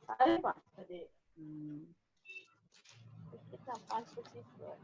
साढ़े 5 बजे कितना 5:25 क्या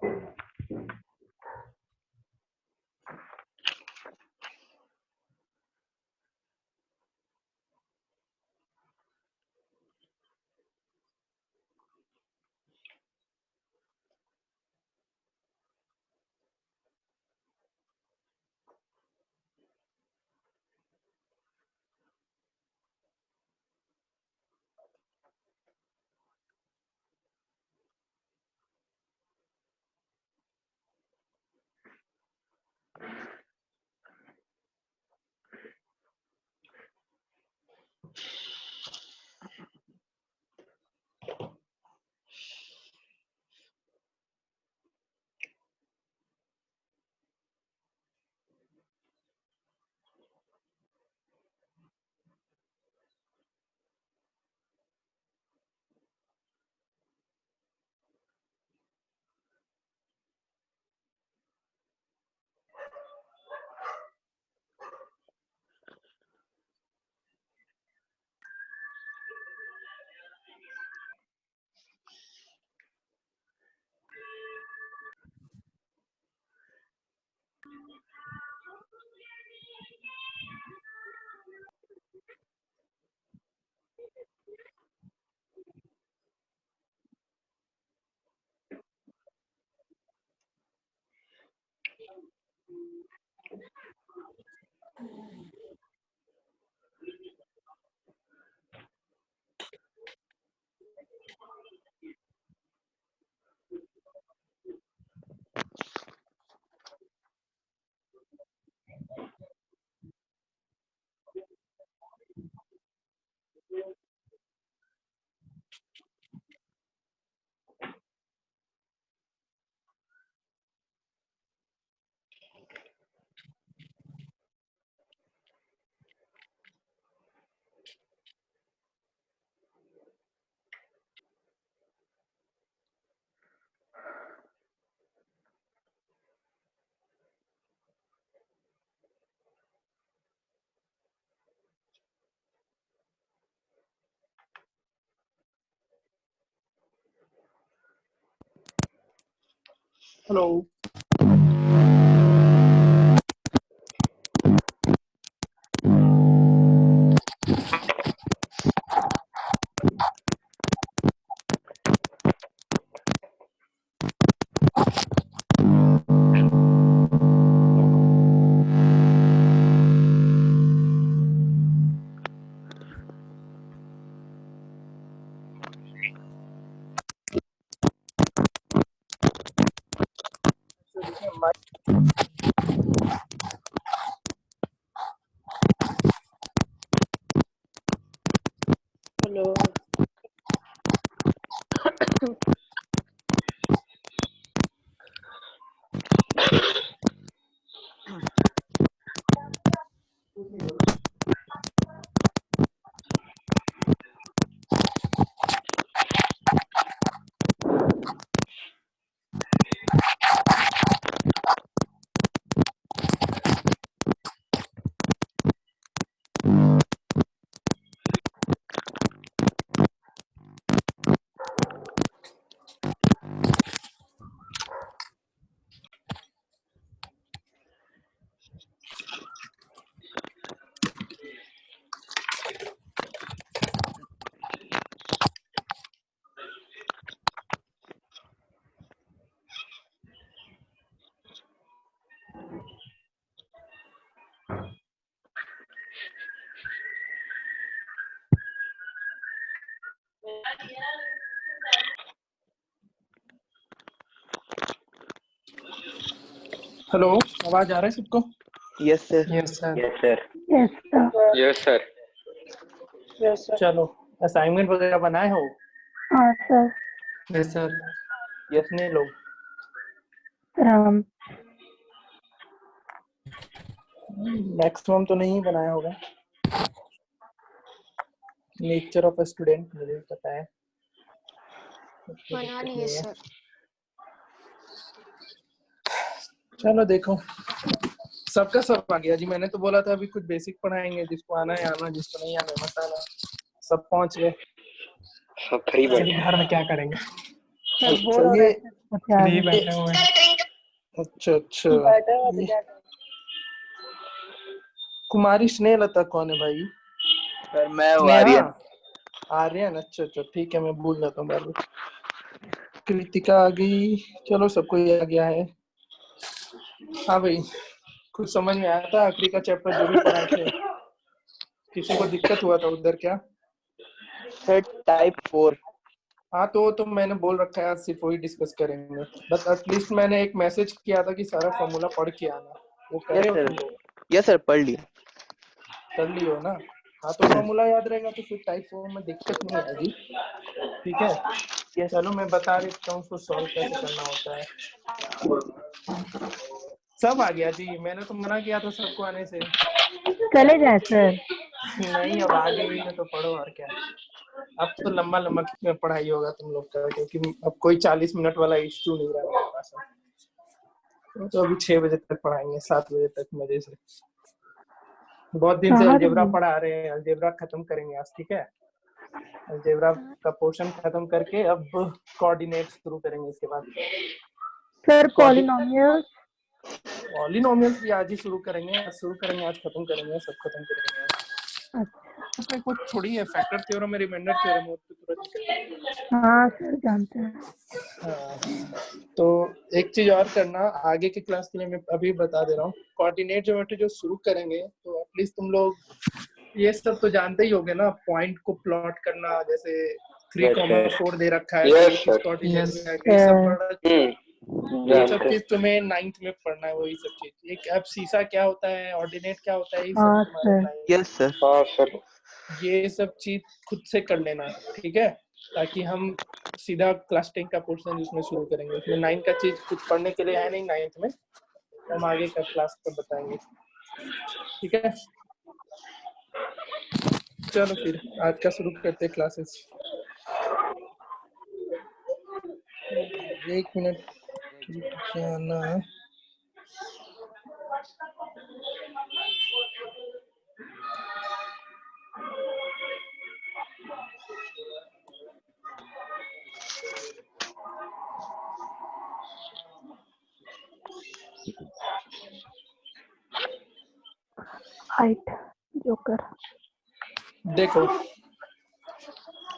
हेलो। हेलो। हेलो, आवाज आ रहा है सबको? Yes sir. Yes sir. Yes sir. Yes sir. Yes sir. Yes sir. चलो, असाइनमेंट वगैरह बनाए हो? हाँ सर। Yes sir. कितने लोग? राम। मैक्सिमम तो नहीं बनाया होगा। नेचर ऑफ अ स्टूडेंट मुझे पता है। बना लिए सर। चलो देखो, सबका सब आ गया जी। मैंने तो बोला था अभी कुछ बेसिक पढ़ाएंगे, जिसको आना है आना, जिसको नहीं आना है मत आना। सब पहुंच गए। सब फ्री बैठे घर में क्या करेंगे? सर अच्छा बोर हो ये रहे थे तो क्या फ्री है? बैठे हुए हैं। अच्छा अच्छा बैठे हुए तो ये क्या करें? कुमारी स्नेहलता कौन है भाई? सर मैं हूँ स्नेहा आर्यन। आर्यन, अच्छा अच्छा ठीक है, मैं भूल जाता हूँ बार बार। कृतिका आ गई, चलो सबको ये आ गया है। हाँ भाई, कुछ समझ में आया था आखिरी का चैप्टर जो भी पढ़ाए थे? किसी को दिक्कत हुआ था उधर क्या? Sir type 4। हाँ तो मैंने बोल रखा है आज सिर्फ वही डिस्कस करेंगे, बट एटलीस्ट मैंने एक मैसेज किया था कि सारा फॉर्मूला पढ़ के आना, वो यस करे हो सर, तुम लोग? यस सर पढ़ लिया। कर लियो ना? हाँ तो फॉर्मूला याद रहेगा तो फिर टाइप 4 में दिक्कत नहीं आएगी। ठीक है, यस चलो मैं बता देता हूँ उसको सॉल्व कैसे करना होता है। सब आ गया जी, मैंने तो मना किया था सबको आने से। चले जाए सर। नहीं, अब आ गई है तो पढ़ो, और क्या। अब तो लंबा लंबा पढ़ाई होगा तुम लोग का, क्योंकि अब कोई 40 मिनट वाला इश्यू नहीं रहा मेरे पास। तो अभी 6 बजे तक पढ़ाएंगे, 7 बजे तक मजे से। बहुत दिन से कहाँ अलजेब्रा रही? पढ़ा रहे हैं, अलजेब्रा खत्म करेंगे आज, ठीक है? अलजेब्रा का पोर्शन खत्म करके अब कोऑर्डिनेट शुरू करेंगे इसके बाद। Sir polynomial. पॉलिनोमियल्स भी आज ही शुरू करेंगे, आज शुरू करेंगे, आज खत्म करेंगे, सब खत्म करेंगे आज। अच्छा। उसमें कुछ थोड़ी है, फैक्टर थ्योरम में रिमाइंडर थ्योरम हो तो तुरंत निकल हाँ सर जानते हैं। जाएगा। हाँ, तो एक चीज और करना, आगे की क्लास के लिए मैं अभी बता दे रहा हूँ, कोऑर्डिनेट ज्योमेट्री जो शुरू करेंगे तो एटलीस्ट तुम लोग ये सब तो जानते ही होगे ना, पॉइंट को प्लॉट करना, जैसे 3,4 दे रखा है तो वो किस कोऑर्डिनेट यस में आएगा, ये सब सर बड़ा ये सब चीज तुम्हें 9th में पढ़ना है, वही सब चीज। एक अब सीसा क्या होता है, ऑर्डिनेट क्या होता है, ये सब हाँ तुम्हारे सर। 9th yes sir. ये सब चीज खुद से कर लेना, ठीक है? ताकि हम सीधा क्लास 10 का पोर्शन उसमें शुरू करेंगे, उसमें 9 का चीज कुछ पढ़ने के लिए है नहीं 9th में, हम आगे का क्लास पर बताएंगे, ठीक है? चलो फिर आज का शुरू करते हैं क्लासेस। 1 मिनट आना। Height joker. देखो,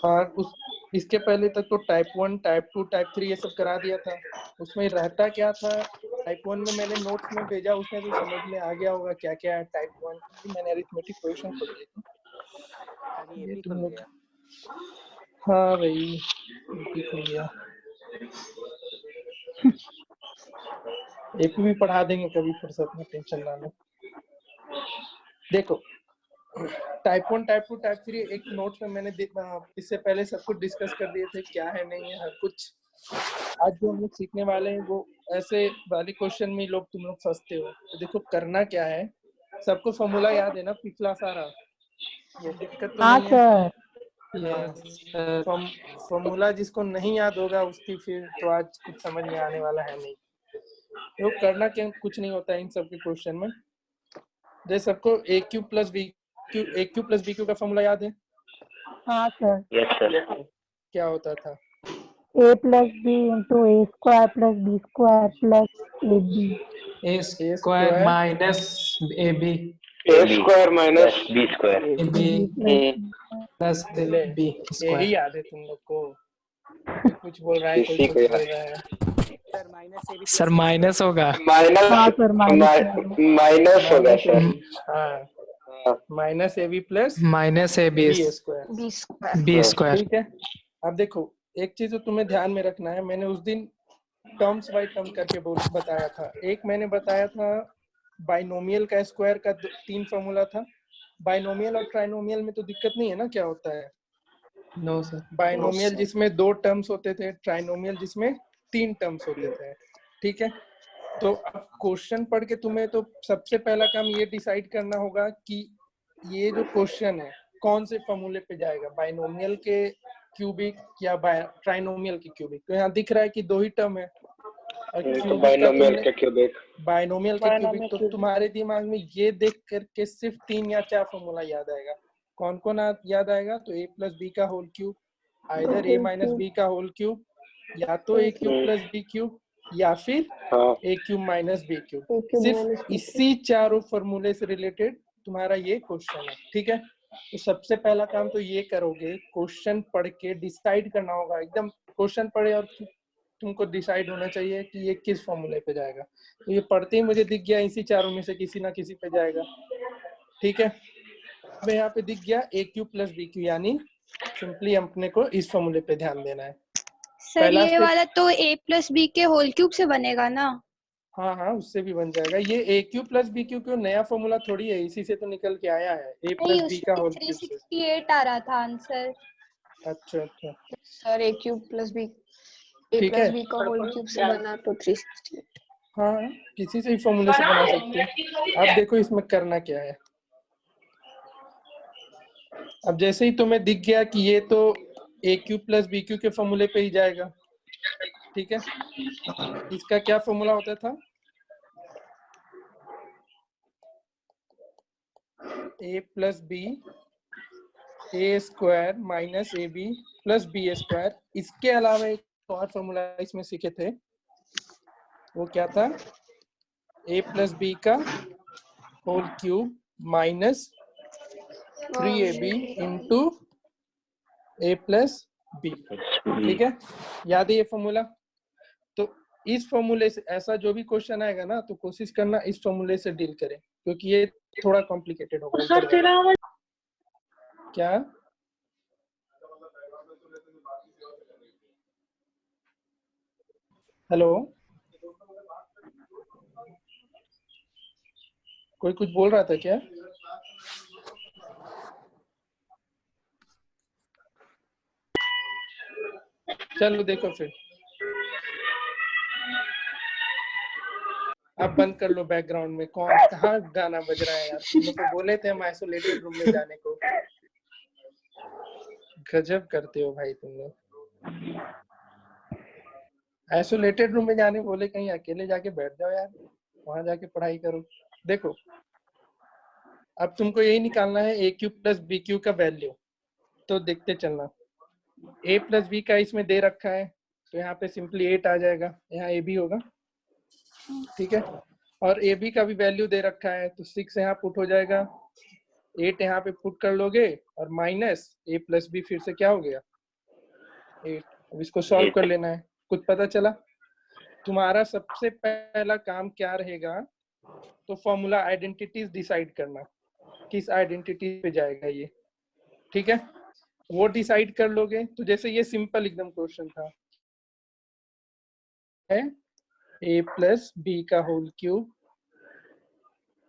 और उस इसके पहले तक तो टाइप 1 टाइप 2 टाइप 3 ये सब करा दिया था। उसमें रहता क्या था, टाइप 1 में मैंने नोट्स में भेजा, उसमें तो समझ में आ गया होगा क्या क्या है टाइप 1। मैंने अरिथमेटिक पोजीशन खोल ली थी, ये तुम लोग। हाँ भाई, एपी खुल गया। एपी भी पढ़ा देंगे कभी फुर्सत में, टेंशन ना लो। देखो, टाइप 1 टाइप 2 टाइप 3 एक नोट्स में मैंने इससे पहले सब कुछ डिस्कस कर दिए थे, क्या है नहीं है हर कुछ। आज जो हम लोग सीखने वाले हैं वो ऐसे वाले क्वेश्चन में लोग तुम लोग फंसते हो। तो देखो करना क्या है, सबको फॉर्मूला याद है ना पिछला सारा? ये दिक्कत तो हाँ नहीं है? सर। फॉर्मूला जिसको नहीं याद होगा उसकी फिर तो आज कुछ समझ में आने वाला है नहीं। तो करना क्या, कुछ नहीं होता है इन सब के क्वेश्चन में। जैसे सबको A cube plus B cube का फॉर्मूला याद है? हाँ सर। क्या होता था? A plus B into A square plus B square plus A B. A square minus A B A square minus B square. A B plus ले, B यही square. याद है तुम लोग को? कोई कुछ बोल रहा है, कोई इसी कुछ को बोल याद रहा है। सर माइनस होगा। माइनस हाँ सर माइनस माइनस होगा माइनस ए सर। बी, हाँ minus A B plus minus A B b square, b square. ठीक है? अब देखो एक चीज तो तुम्हें ध्यान में रखना है, मैंने उस दिन टर्म्स बाय टर्म करके बताया था। एक मैंने बताया था बाइनोमियल का स्क्वायर का 3 फॉर्मूला था। बाइनोमियल और ट्राइनोमियल में तो दिक्कत नहीं है ना, क्या होता है? No sir. बाइनोमियल जिसमें 2 टर्म्स होते थे, ट्राइनोमियल जिसमें 3 टर्म्स होते थे, ठीक है? तो अब क्वेश्चन पढ़ के तुम्हें तो सबसे पहला काम ये डिसाइड करना होगा कि ये जो क्वेश्चन है कौन से फॉर्मूले पे जाएगा, बाइनोमियल के क्यूबिक या ट्राइनोमियल के क्यूबिक। तो यहाँ दिख रहा है कि 2 ही टर्म है, और क्यूबिक का बाइनोमियल तुमने का क्यूबिक। बाइनोमियल के क्यूबिक, तो तुम्हारे दिमाग में ये देख करके सिर्फ 3 या 4 फॉर्मूला याद आएगा। कौन कौन याद आएगा? तो ए प्लस बी का whole cube, either A minus B का होल क्यूब, या तो A cube plus B cube या फिर हाँ A cube minus B cube. A cube minus सिर्फ B इसी चारों फॉर्मूले से रिलेटेड तुम्हारा ये क्वेश्चन है, ठीक है। तो सबसे पहला काम तो ये करोगे, क्वेश्चन पढ़ के डिसाइड करना होगा, एकदम क्वेश्चन पढ़े और तुमको डिसाइड होना चाहिए कि ये किस फॉर्मूले पे जाएगा। तो ये पढ़ते ही मुझे दिख गया इसी चारों में से किसी ना किसी पे जाएगा, ठीक है। अब यहाँ पे दिख गया ए क्यू प्लस बी क्यू, यानी सिंपली अपने को इस फॉर्मूले पे ध्यान देना है। सर पहला ये step- वाला तो a प्लस बी के होल क्यूब से बनेगा ना? हाँ हाँ, उससे भी बन जाएगा। ये ए क्यू प्लस बी क्यू क्यों नया फॉर्मूला थोड़ी है, इसी से तो निकल के आया है, ए नहीं, प्लस बी का उसमें होल क्यूब से। 368 आ रहा था आंसर। अच्छा अच्छा, sir A cube plus B A ठीक plus है। B का होल क्यूब से बना तो 368। हाँ, किसी से भी फॉर्मूले से बना सकते हैं। अब देखो इसमें करना क्या है। अब जैसे ही तुम्हें दिख गया कि ये तो ए क्यू प्लस बी क्यू के फॉर्मूले पे ही जाएगा, ठीक है। इसका क्या फॉर्मूला होता था? A plus B A square minus A B plus B square. इसके अलावा एक और फॉर्मूला इसमें सीखे थे, वो क्या था? ए प्लस बी का whole cube minus 3ab into A plus B, ठीक है। याद है ये फॉर्मूला? तो इस फॉर्मूले से ऐसा जो भी क्वेश्चन आएगा ना, तो कोशिश करना इस फॉर्मूले से डील करें, क्योंकि ये थोड़ा कॉम्प्लिकेटेड होगा। क्या हेलो, कोई कुछ बोल रहा था क्या? चलो देखो फिर, अब बंद कर लो बैकग्राउंड में। कौन कहाँ गाना बज रहा है यार? तुम लोग को बोले थे हम आइसोलेटेड रूम में जाने को। गजब करते हो भाई तुम लोग। आइसोलेटेड रूम में जाने बोले, कहीं अकेले जाके बैठ जाओ यार, वहां जाके पढ़ाई करो। देखो अब तुमको यही निकालना है ए क्यू प्लस बी क्यू का वैल्यू। तो देखते चलना, ए प्लस बी का इसमें दे रखा है, तो यहाँ पे सिंपली 8 आ जाएगा, यहाँ ए बी होगा, ठीक है। और ए बी का भी वैल्यू दे रखा है, तो 6 यहाँ पुट हो जाएगा, 8 यहाँ पे पुट कर लोगे, और माइनस ए प्लस बी फिर से क्या हो गया 8। अब इसको सॉल्व कर लेना है। कुछ पता चला? तुम्हारा सबसे पहला काम क्या रहेगा, तो फॉर्मूला आइडेंटिटीज डिसाइड करना, किस आइडेंटिटी पे जाएगा ये, ठीक है। वो डिसाइड कर लोगे तो जैसे ये सिंपल एकदम क्वेश्चन था, है ए प्लस बी का whole cube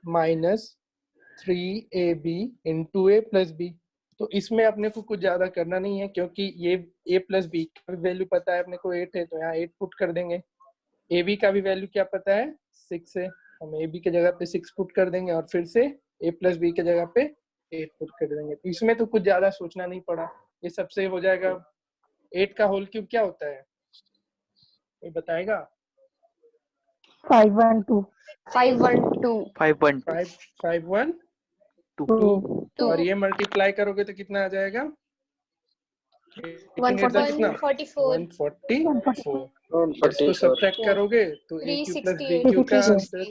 minus 3ab into A plus B. तो इसमें अपने को कुछ ज्यादा करना नहीं है, क्योंकि ये a प्लस बी का वैल्यू पता है अपने को 8 है, तो यहाँ 8 पुट कर देंगे। ए बी का भी वैल्यू क्या पता है 6 है, हम ए बी के जगह पे 6 पुट कर देंगे, और फिर से a प्लस बी के जगह पे 8 पुट कर देंगे। तो इसमें तो कुछ ज्यादा सोचना नहीं पड़ा, ये सबसे हो जाएगा। 8 का होल क्यूब क्या होता है, कोई बताएगा? 512 512 512 2 और ये मल्टीप्लाई करोगे तो कितना आ जाएगा? 144 कितना? 144। इसको सब्ट्रैक्ट करोगे तो ए क्यू प्लस बी क्यू का आंसर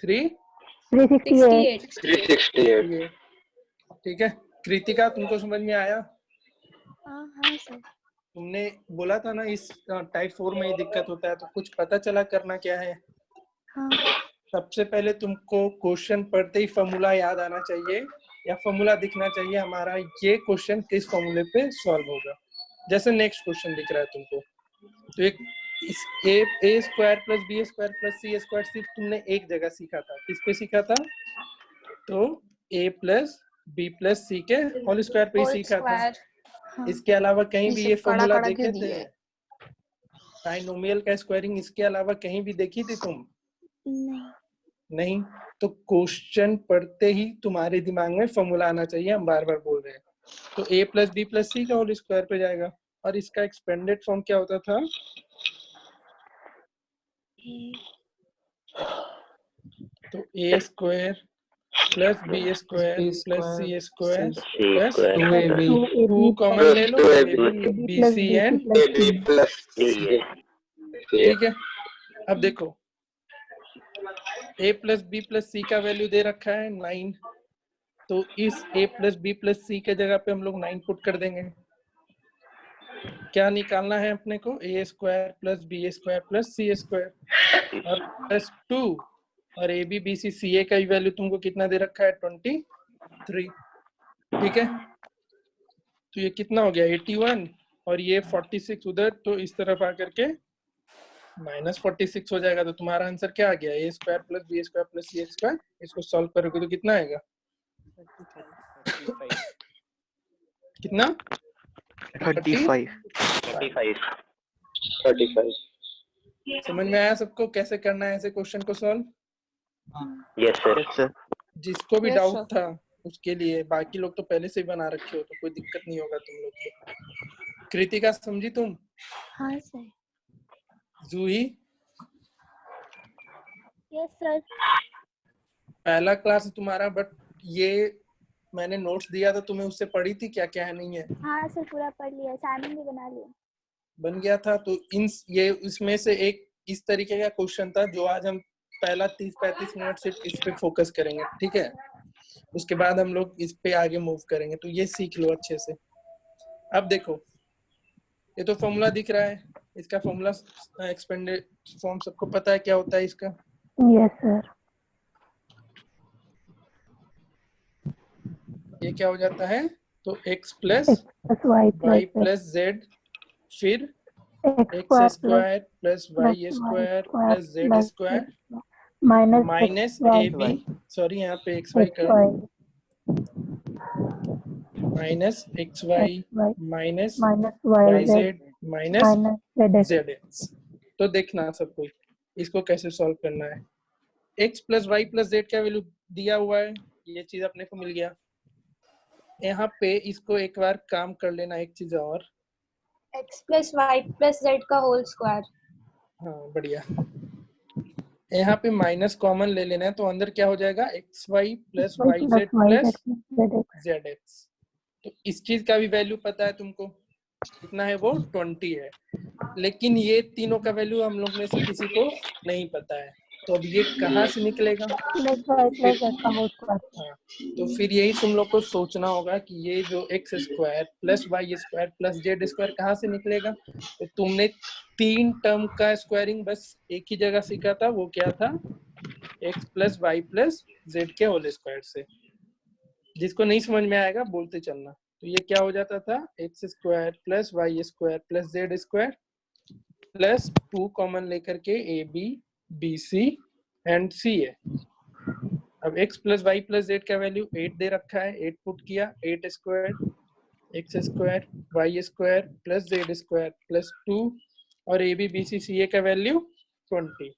368 368 ठीक है। कृतिका तुमको समझ में आया? हाँ सर। तुमने बोला था ना इस टाइप 4 में ही दिक्कत होता है, तो कुछ पता चला करना क्या है? हाँ। सबसे पहले तुमको क्वेश्चन पढ़ते ही फॉर्मूला याद आना चाहिए, या फॉर्मूला दिखना चाहिए हमारा ये क्वेश्चन किस फॉर्मूले पे सॉल्व होगा। जैसे नेक्स्ट क्वेश्चन दिख रहा है तुमको, तो एक इस A square plus B square plus C square सिर्फ तुमने एक जगह सीखा था, किस पे सीखा था? तो ए प्लस बी प्लस सी के होल स्क्वायर पे ही सीखा था। इसके अलावा कहीं भी ये फॉर्मूला देखे थे? बाइनोमियल का स्क्वायरिंग इसके अलावा कहीं भी देखी थी तुम? नहीं। तो क्वेश्चन पढ़ते ही तुम्हारे दिमाग में फॉर्मूला आना चाहिए, हम बार बार बोल रहे हैं। तो a plus B plus C का होल स्क्वायर पे जाएगा, और इसका एक्सपेंडेड फॉर्म क्या होता था? तो a square plus B square B plus square C square C C plus square 2AB 2 common ले लो, A B B C and AB plus C है ठीक है। अब देखो a plus B plus C का वैल्यू दे रखा है 9, तो इस a प्लस बी प्लस सी के जगह पे हम लोग 9 पुट कर देंगे। क्या निकालना है अपने को, A square plus B square plus C square और प्लस 2 और ए बी बी सी सी ए का वैल्यू तुमको कितना दे रखा है 23, ठीक है। तो ये कितना हो गया 81 और ये 46 उधर, तो इस तरफ आकर के -46 हो जाएगा। तो तुम्हारा आंसर क्या आ गया, A square plus B square plus C square. इसको सॉल्व करोगे तो कितना आएगा, कितना 35। 35 समझ में आया सबको कैसे करना है ऐसे क्वेश्चन को solve? yes sir yes sir. जिसको भी Yes, डाउट sir. था उसके लिए, बाकी लोग तो पहले से ही बना रखे हो तो कोई दिक्कत नहीं होगा तुम लोग को। कृतिका समझी तुम? हाँ सर। जूही यस सर। पहला क्लास है तुम्हारा, बट ये मैंने नोट्स दिया था तुम्हें, उससे पढ़ी थी क्या क्या है नहीं है? हाँ सर पूरा पढ़ लिया, असाइनमेंट भी बना लिया। बन गया था। तो ये इसमें से एक इस तरीके का क्वेश्चन था जो आज हम पहला 30-35 मिनट सिर्फ इस पे फोकस करेंगे, ठीक है। उसके बाद हम लोग इस पे आगे मूव करेंगे, तो ये सीख लो अच्छे से। अब देखो ये तो फॉर्मूला दिख रहा है, इसका फॉर्मूला एक्सपेंडेड फॉर्म सबको पता है क्या होता है इसका? Yes sir. ये क्या हो जाता है, तो x plus plus y y plus z फिर x square plus y square plus z square minus ए बी, सॉरी यहाँ पे एक्स वाई कर, minus x y minus y z minus z x. तो देखना सबको इसको कैसे सॉल्व करना है। x plus Y plus Z का वैल्यू दिया हुआ है, ये चीज अपने को मिल गया। यहाँ पे इसको एक बार काम कर लेना, एक चीज और, x plus Y plus Z का होल स्क्वायर। हाँ बढ़िया। यहाँ पे माइनस कॉमन ले लेना है, तो अंदर क्या हो जाएगा x y plus y z plus z x. तो इस चीज का भी वैल्यू पता है तुमको, कितना है वो 20 है। लेकिन ये तीनों का वैल्यू हम लोग में से किसी को नहीं पता है, तो अब ये कहाँ से निकलेगा? हाँ, तो फिर यही तुम लोग को सोचना होगा कि ये जो x square plus Y square plus Z square कहाँ से निकलेगा। तो तुमने 3 टर्म का स्क्वायरिंग बस एक ही जगह सीखा था, वो क्या था, x plus Y plus z के होल स्क्वायर से। जिसको नहीं समझ में आएगा बोलते चलना। तो ये क्या हो जाता था, X square plus Y square plus Z square plus 2 common लेकर के A B B C and C है। अब x plus Y plus Z का वैल्यू 8 दे रखा है, 8 पुट किया, 8 square X square Y square plus Z square plus 2 और ए बी बी सी सी ए का वैल्यू 20।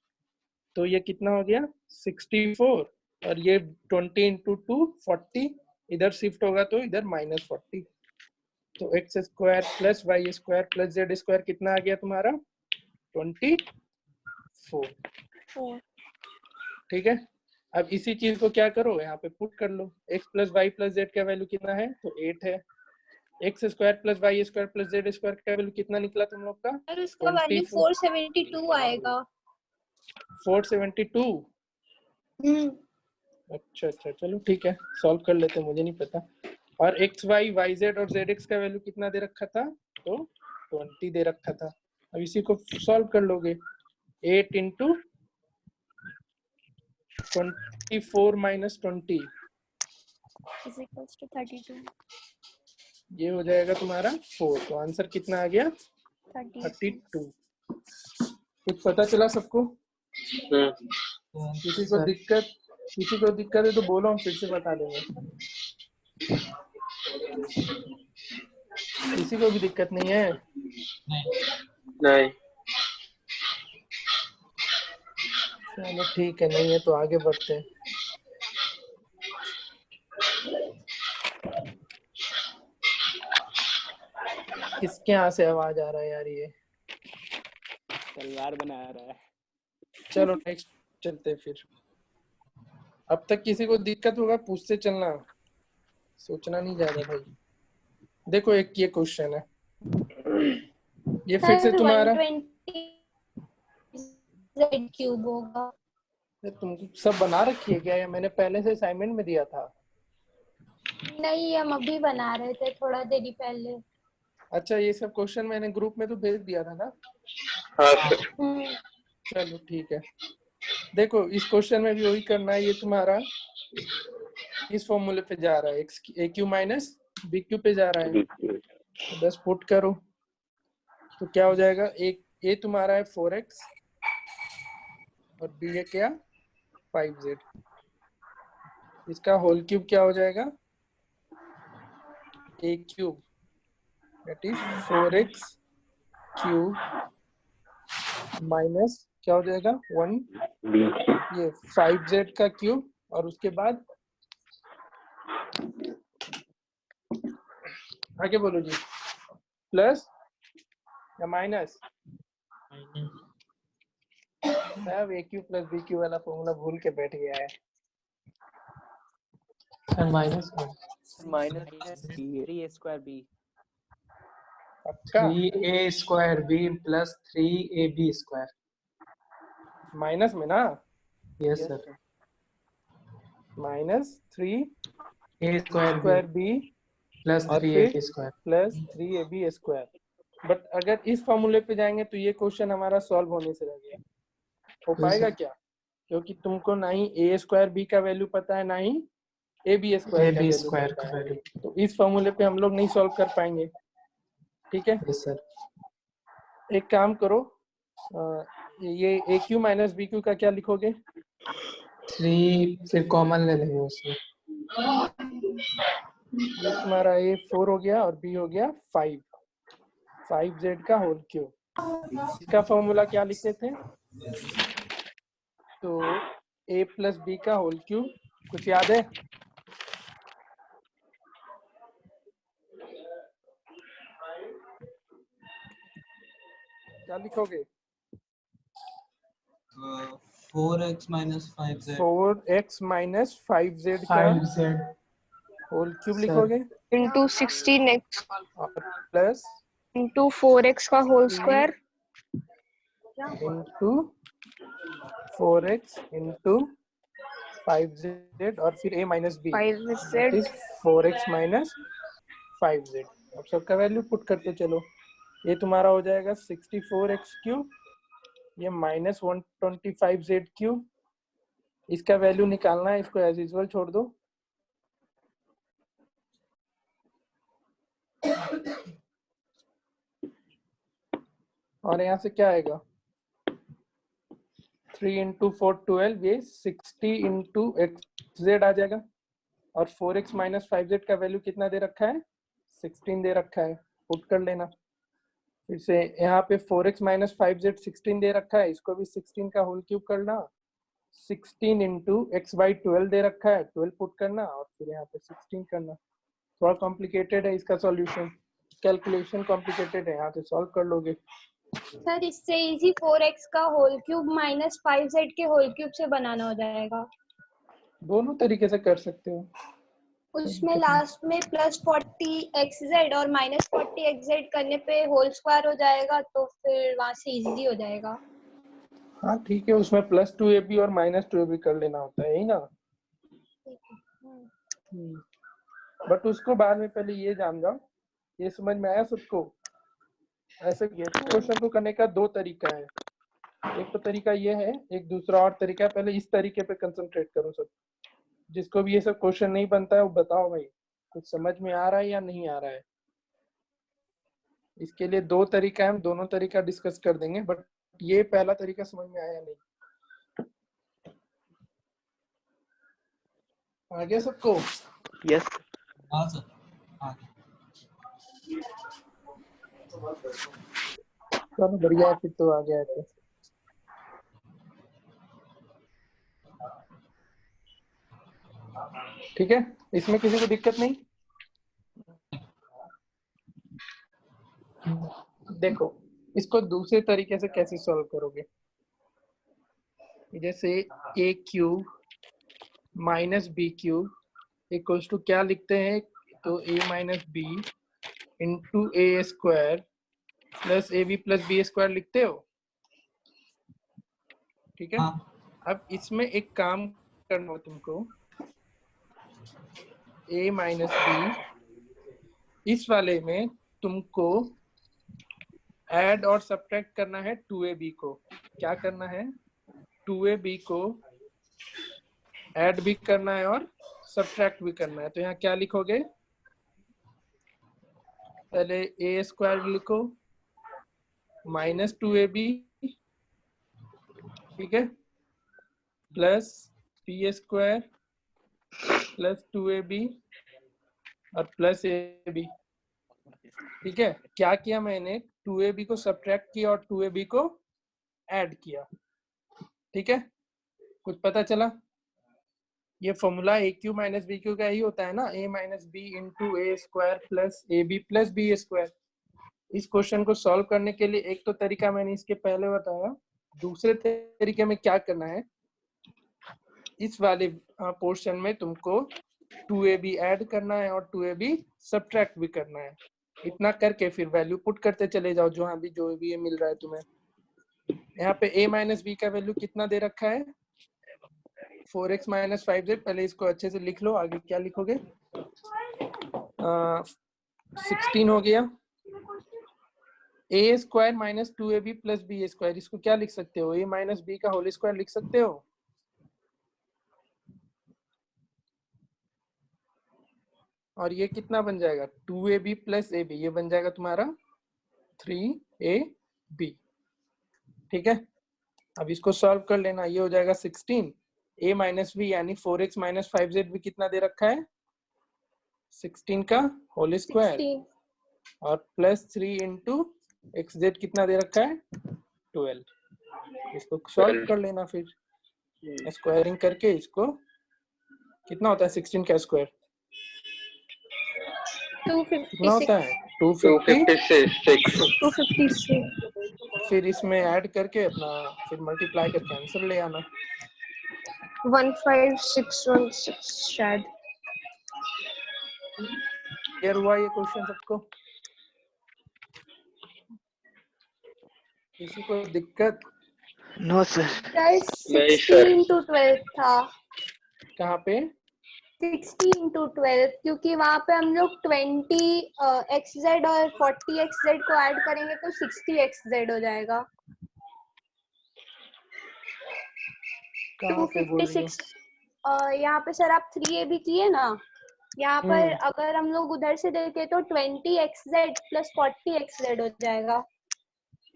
तो ये कितना हो गया 64, और ये 20 इंटू 2 40, इधर शिफ्ट होगा तो इधर -40। तो x square plus Y square plus Z square कितना आ गया तुम्हारा 24, ठीक है। अब इसी चीज को क्या करो, यहाँ पे पुट कर लो, x plus Y plus Z का वैल्यू कितना है, तो 8 है। X square plus Y square plus Z square का वैल्यू कितना निकला तुम लोग का, और उसका वैल्यू 472 आएगा। 472। अच्छा अच्छा चलो ठीक है, सॉल्व कर लेते, मुझे नहीं पता। और एक्स वाई वाई जेड और जेड एक्स का वैल्यू कितना दे रखा था, तो 20 दे रखा था। अब इसी को सॉल्व कर लोगे, 8 into 24 minus 20 is equals to 32। ये हो जाएगा तुम्हारा 4। तो आंसर कितना आ गया 32। कुछ पता चला सबको? किसी को दिक्कत है तो बोलो, हम फिर से बता देंगे। किसी को भी दिक्कत नहीं है? नहीं चलो ठीक है, नहीं है तो आगे बढ़ते हैं। किसके यहाँ से आवाज आ रहा है यार, ये तलवार बना रहा है। चलो नेक्स्ट चलते फिर। अब तक किसी को दिक्कत होगा पूछते चलना, सोचना नहीं ज्यादा भाई। देखो एक ये क्वेश्चन है, ये फिर से सर तुम्हारा 120 z क्यूब होगा। तुम सब बना रखी है क्या, या मैंने पहले से असाइनमेंट में दिया था? नहीं, हम अभी बना रहे थे थोड़ा देरी पहले। अच्छा, ये सब क्वेश्चन मैंने ग्रुप में तो भेज दिया था ना। हाँ सर। चलो ठीक है। देखो इस क्वेश्चन में भी वही करना है, ये तुम्हारा इस फॉर्मूले पे जा रहा है, ए क्यू माइनस बी क्यू पे जा रहा है, तो बस पुट करो। तो क्या हो जाएगा, एक ए तुम्हारा है 4x और बी है क्या 5z, इसका होल क्यूब क्या हो जाएगा A cube that is 4x cube minus क्या हो जाएगा 1 ये 5z का क्यूब, और उसके बाद आगे बोलो जी, प्लस या माइनस? सब a cube plus B cube वाला फॉर्मूला भूल के बैठ गया है। Sir minus minus 3a square b। पक्का 3a square b plus 3ab square. माइनस में ना, yes sir. Minus 3 square square b plus और 3ab फिर square. Plus 3ab square. But अगर इस फॉर्मूले पे जाएंगे तो ये क्वेश्चन हमारा सॉल्व होने से रह गया। हो पाएगा क्या, क्योंकि तुमको ना ही ए स्क्वायर बी का वैल्यू पता है, ना ही ए बी स्क्वायर का ab वैल्यू स्क्वायर पता का है, वैल्यू। तो इस फॉर्मूले पे हम लोग नहीं सॉल्व कर पाएंगे। ठीक है, यस सर। एक काम करो, ये ए क्यू माइनस बी क्यू का क्या लिखोगे? 3 फिर कॉमन ले लेंगे उसमें। ये तुम्हारा ए 4 हो गया और बी हो गया 5z का होल क्यूब। इसका फॉर्मूला क्या लिखते थे? तो a प्लस बी का होल क्यूब, कुछ याद है? क्या लिखोगे? 4x minus 5z 4x minus 5z का 5z होल क्यूब सर। लिखोगे, into 16x और प्लस into 4x का whole square into 4x into 5z और फिर a minus B 5z 4x minus 5z। अब सबका वैल्यू पुट करते चलो, ये तुम्हारा हो जाएगा 64x क्यूब, ये माइनस 125z क्यूब। इसका वैल्यू निकालना है, इसको एज यूजुअल छोड़ दो। और यहाँ से क्या आएगा 3 इंटू 4 12, ये 60 इंटू xz आ जाएगा। और 4x माइनस 5z का वैल्यू कितना दे रखा है 16 दे रखा है, पुट कर लेना। फिर से यहाँ पे 4x माइनस 5z 16 दे रखा है, इसको भी 16 का होल क्यूब करना। 16 इंटू एक्स बाई 12 दे रखा है, 12 पुट करना और फिर यहाँ पे 16 करना। थोड़ा कॉम्प्लिकेटेड है इसका सॉल्यूशन, कैलकुलेशन कॉम्प्लिकेटेड है, यहाँ से सॉल्व कर लोगे। सर इससे इजी 4x का होल क्यूब माइनस 5z के होल क्यूब से बनाना हो जाएगा। दोनों तरीके से कर सकते हो। उसमें लास्ट में प्लस 40xz और माइनस 40xz करने पे होल स्क्वायर हो जाएगा, तो फिर वहां से इजी हो जाएगा। हाँ ठीक है, उसमें प्लस 2ab और माइनस 2ab कर लेना होता है, यही ना। बट उसको बाद में पहले ये जान जाओ, ये समझ में आया सबको? ऐसे क्वेश्चन को करने का दो तरीका है, एक तो तरीका ये है, एक दूसरा और तरीका है। पहले इस तरीके पे कंसंट्रेट करो सब। जिसको भी ये सब क्वेश्चन नहीं बनता है वो बताओ भाई, कुछ समझ में आ रहा है या नहीं आ रहा है। इसके लिए दो तरीका है, हम दोनों तरीका डिस्कस कर देंगे, बट ये पहला तरीका समझ में आया नहीं। आ गया सबको? यस हाँ सर हाँ चलो बढ़िया, फिर तो आ गया है। ठीक है, इसमें किसी को दिक्कत नहीं? देखो इसको दूसरे तरीके से कैसे सॉल्व करोगे, जैसे a cube minus B cube equals to क्या लिखते हैं, तो A minus B into A square plus A B plus B square लिखते हो, ठीक है। हाँ अब इसमें एक काम करना हो तुमको, a माइनस बी, इस वाले में तुमको ऐड और सब्ट्रैक्ट करना है 2ab को। क्या करना है, 2ab को ऐड भी करना है और सब्ट्रैक्ट भी करना है। तो यहाँ क्या लिखोगे, पहले a स्क्वायर लिखो माइनस 2ab, ठीक है, plus B square plus 2ab और प्लस ab, ठीक है। क्या किया मैंने, 2ab को सब्ट्रैक्ट किया और 2ab को ऐड किया, ठीक है। कुछ पता चला, ये formula a cube minus b cube का ही होता है ना, a minus B into A square plus A B plus B square. इस क्वेश्चन को सॉल्व करने के लिए एक तो तरीका मैंने इसके पहले बताया, दूसरे तरीके में क्या करना है, इस वाले पोर्शन में तुमको 2ab ऐड करना है और 2ab सब्ट्रैक्ट भी करना है। इतना करके फिर वैल्यू पुट करते चले जाओ, जो भी ये मिल रहा है तुम्हें। यहाँ पे a माइनस बी का वैल्यू कितना दे रखा है, 4x माइनस 5z। पहले इसको अच्छे से लिख लो, आगे क्या लिखोगे, 16 हो गया। a square minus 2ab plus B square, इसको क्या लिख सकते हो, a माइनस बी का होल स्क्वायर लिख सकते हो। और ये कितना बन जाएगा, 2ab प्लस ab, ये बन जाएगा तुम्हारा 3ab, ठीक है। अब इसको सॉल्व कर लेना, ये हो जाएगा 16, a माइनस बी यानी 4x माइनस 5z भी कितना दे रखा है, 16 का होल स्क्वायर 16 और प्लस 3 इंटू xz कितना दे रखा है, 12। इसको सॉल्व कर लेना, फिर स्क्वायरिंग करके इसको कितना होता है 16 का स्क्वायर कितना होता है 256 256 फिर इसमें ऐड करके अपना फिर मल्टीप्लाई करके आंसर ले आना। 15616 शायद। क्लियर हुआ ये क्वेश्चन सबको, किसी को दिक्कत? No sir. Guys, नहीं, 16 sir. into 12 था, कहाँ पे, 16 into 12, क्योंकि वहाँ पे हम लोग 20 xz और 40 xz को ऐड करेंगे तो 60 xz हो जाएगा। कहाँ पे बोल रही हो? 256 यहाँ पे सर आप 3ab किए ना, यहाँ पर अगर हम लोग उधर से देखें तो 20 xz प्लस 40 xz हो जाएगा,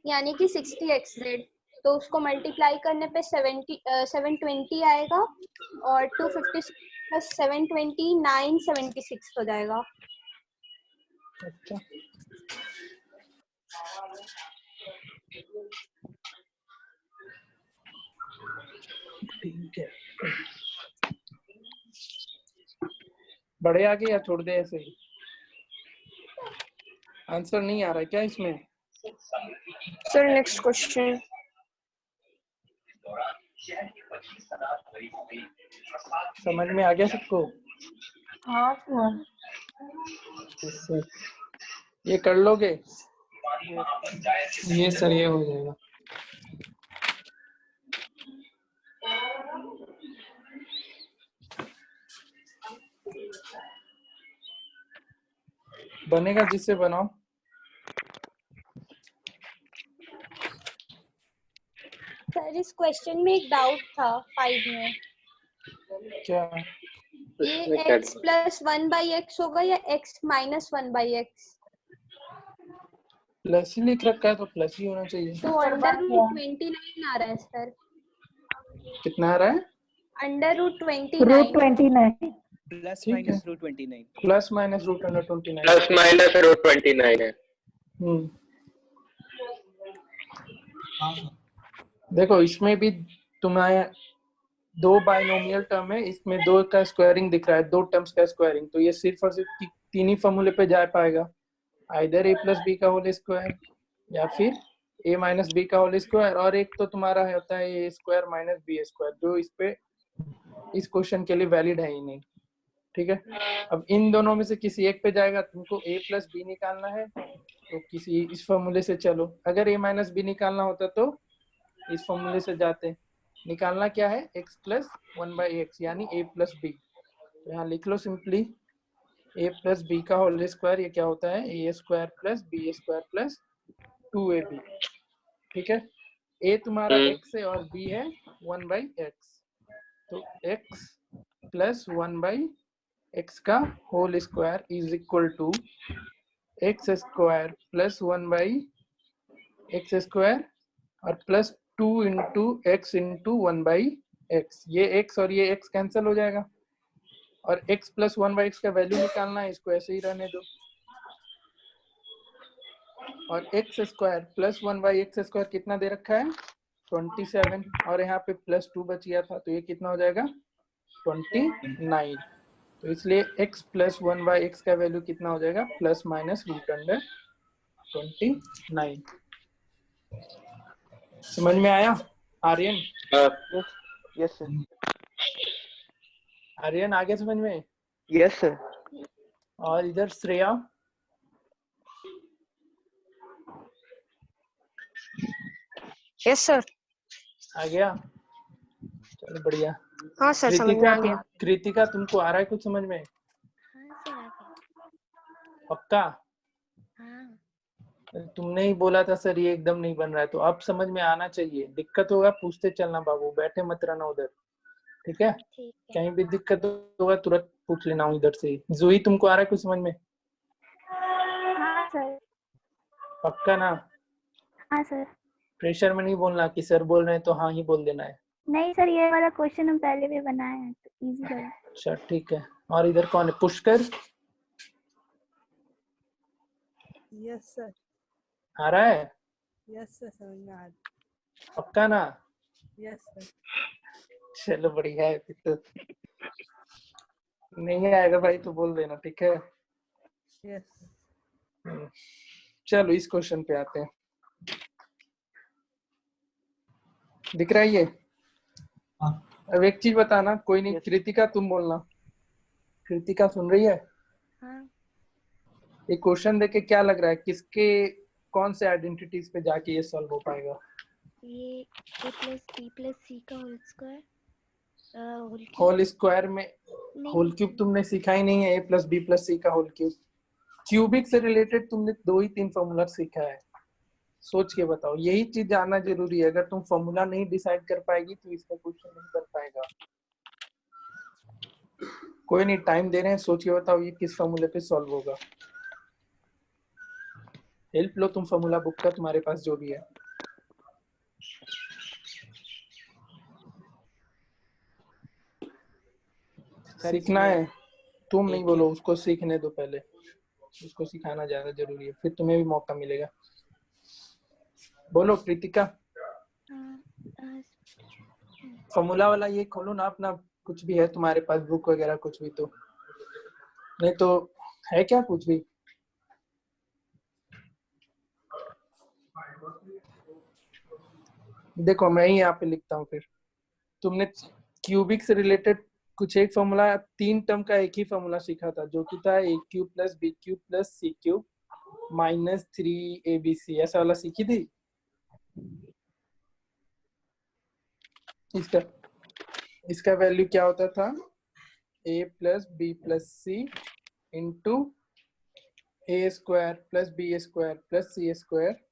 यानी कि 60 xz। तो उसको मल्टीप्लाई करने पे 720 आएगा और 256 प्लस 720 976 हो जाएगा। अच्छा, ठीक है। बड़े आगे या छोड़ दे ऐसे ही, आंसर नहीं आ रहा है क्या इसमें? Sir next question. समझ में आ गया सबको? हाँ सर। ये कर लोगे? ये सर ये हो जाएगा। बनेगा जिससे बनाओ। सर इस क्वेश्चन में एक डाउट था 5 में, क्या? ये x प्लस 1/x होगा या x माइनस 1/x? प्लस ही लिख रखा है तो प्लस ही होना चाहिए। तो अंडर रूट 29 आ रहा है सर, कितना आ रहा है? Under root root 29। 29 प्लस ठीक है। Minus root 29। Plus minus root under 29। Plus minus root 29 है। हाँ सर। देखो इसमें भी तुम्हारे दो बाइनोमियल टर्म है, इसमें दो का स्क्वायरिंग दिख रहा है, दो टर्म्स का स्क्वायरिंग, तो ये सिर्फ और सिर्फ तीन ही फॉर्मूले पे जा पाएगा, आइदर a प्लस बी का होल स्क्वायर या फिर a माइनस बी का होल स्क्वायर, और एक तो तुम्हारा होता है a square minus B square, जो इस पे इस क्वेश्चन के लिए वैलिड है ही नहीं। ठीक है, अब इन दोनों में से किसी एक पे जाएगा, तुमको a प्लस बी निकालना है तो किसी इस फॉर्मूले से चलो। अगर a माइनस बी निकालना होता तो इस फॉर्मूले से जाते। निकालना क्या है, x प्लस 1/x यानी a प्लस बी। तो यहाँ लिख लो सिंपली a प्लस बी का होल स्क्वायर, ये क्या होता है a square plus B square plus 2ab। ठीक है, a तुम्हारा x है और b है 1/x, तो x प्लस 1/x का whole square is equal to x square plus 1/x square और plus 2 into x into 1/x। ये x और ये x कैंसिल हो जाएगा और x प्लस 1/x का वैल्यू निकालना है, इसको ऐसे ही रहने दो। और x square plus 1/x square कितना दे रखा है 27, और यहाँ पे प्लस 2 बच गया था तो ये कितना हो जाएगा 29। तो इसलिए x प्लस 1/x का वैल्यू कितना हो जाएगा प्लस माइनस रूट अंडर 29। समझ में आया आर्यन? Yes sir. आर्यन आगे समझ में? Yes sir. और इधर श्रेया? Yes sir. आ गया, चलो बढ़िया। हाँ सर, समझ में आ गया। कृतिका तुमको आ रहा है कुछ समझ में? पक्का? तुमने ही बोला था सर ये एकदम नहीं बन रहा है, तो अब समझ में आना चाहिए। दिक्कत होगा पूछते चलना बाबू, बैठे मत रहना उधर। ठीक है, कहीं भी दिक्कत होगा तुरंत पूछ लेना इधर से। जूही तुमको आ रहा है कुछ समझ में? हाँ सर। पक्का ना? हाँ सर। प्रेशर में नहीं बोलना कि सर बोल रहे हैं तो हाँ ही बोल देना है। नहीं सर, ये वाला क्वेश्चन हम पहले भी बनाए हैं तो इजी है। अच्छा ठीक है। और इधर कौन है, पुष्कर? Yes sir. आ रहा है? यस सर, समझ में आ रहा। पक्का ना? Yes sir. चलो बढ़िया है फिर तो। नहीं आएगा भाई तो बोल देना, ठीक है? यस। चलो इस क्वेश्चन पे आते हैं। दिख रहा है ये? अब एक चीज बताना, कोई नहीं, कृतिका तुम बोलना। कृतिका सुन रही है? हाँ। ये क्वेश्चन देख के क्या लग रहा है, किसके कौन से आइडेंटिटीज पे जाके ये सॉल्व हो पाएगा? ये a plus B plus C का होल स्क्वायर। होल स्क्वायर में होल क्यूब तुमने सीखा ही नहीं है। a plus B plus C का होल क्यूब। क्यूबिक से रिलेटेड तुमने 2 ही 3 फॉर्मूला सीखा है, सोच के बताओ। यही चीज जानना जरूरी है। अगर तुम फॉर्मूला नहीं डिसाइड कर पाएगी तो इसका क्वेश्चन नहीं कर पाएगा। कोई नहीं, टाइम दे रहे हैं, सोच के बताओ ये किस फॉर्मूले पे सॉल्व होगा। हेल्प लो तुम फॉर्मूला बुक का, तुम्हारे पास जो भी है। सीखना है, तुम नहीं बोलो, उसको सीखने दो पहले। उसको सिखाना ज्यादा जरूरी है, फिर तुम्हें भी मौका मिलेगा। बोलो कृतिका। फॉर्मूला वाला ये खोलो ना अपना, कुछ भी है तुम्हारे पास बुक वगैरह कुछ भी, तो नहीं तो है क्या कुछ भी? देखो मैं ही यहाँ पे लिखता हूँ। फिर तुमने क्यूबिक से रिलेटेड कुछ एक फॉर्मूला, 3 टर्म का एक ही फॉर्मूला सीखा था जो कि था a cube plus B cube plus c cube minus 3abc, ऐसा वाला सीखी थी। इसका वैल्यू क्या होता था, a plus B plus C into A square plus B square plus C square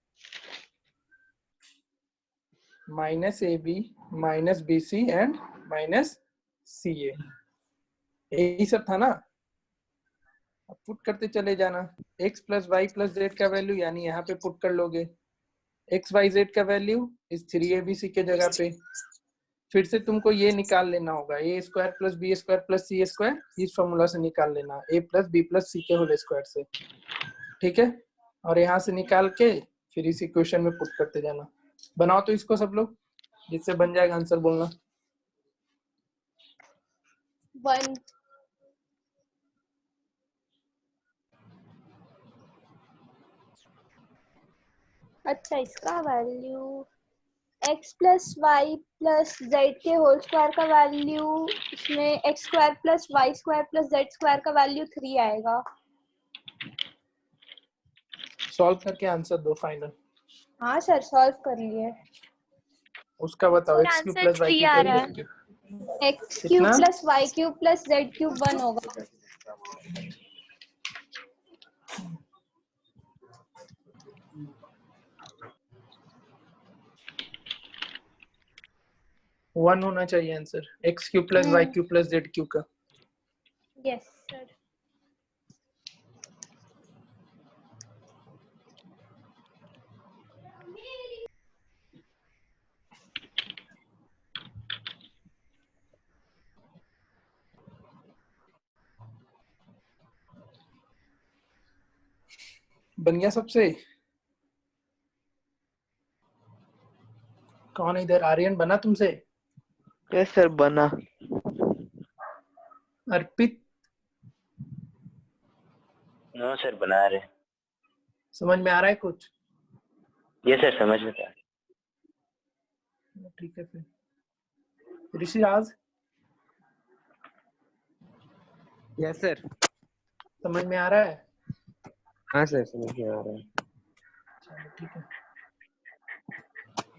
minus A B minus B C and minus C A. यही सब था ना। अब पुट करते चले जाना। x plus Y plus Z का वैल्यू यानी यहाँ पे पुट कर लोगे। x वाई जेड का वैल्यू इस 3abc के जगह पे। फिर से तुमको ये निकाल लेना होगा, a square plus B square plus C square, इस फॉर्मूला से निकाल लेना, a प्लस बी प्लस सी के होल स्क्वायर से। ठीक है, और यहाँ से निकाल के फिर इस इक्वेशन में पुट करते जाना। बनाओ तो इसको सब लोग, जिससे बन जाएगा आंसर बोलना। 1। अच्छा, इसका value x plus Y plus z के होल स्क्वायर का वैल्यू, इसमें x square plus Y square plus Z square का वैल्यू 3 आएगा। सॉल्व करके आंसर दो फाइनल। हाँ सर सॉल्व कर लिए। उसका बताओ sir X cube answer plus Y 3 cube आ रहा प्लस है। जेड क्यूब एक्स क्यूब कितना? Plus Y cube plus Z cube 1 होगा। वन होना चाहिए answer, x cube plus Y cube plus Z cube का। Yes sir. बन गया सबसे? कौन है इधर? आर्यन बना तुमसे? यस सर बना। अर्पित नो सर बना रहे। समझ में आ रहा है कुछ? ये सर समझ में था। ठीक है फिर ऋषिराज यस सर। समझ में आ रहा है? हाँ सर समझ में आ रहा है। चलो ठीक है।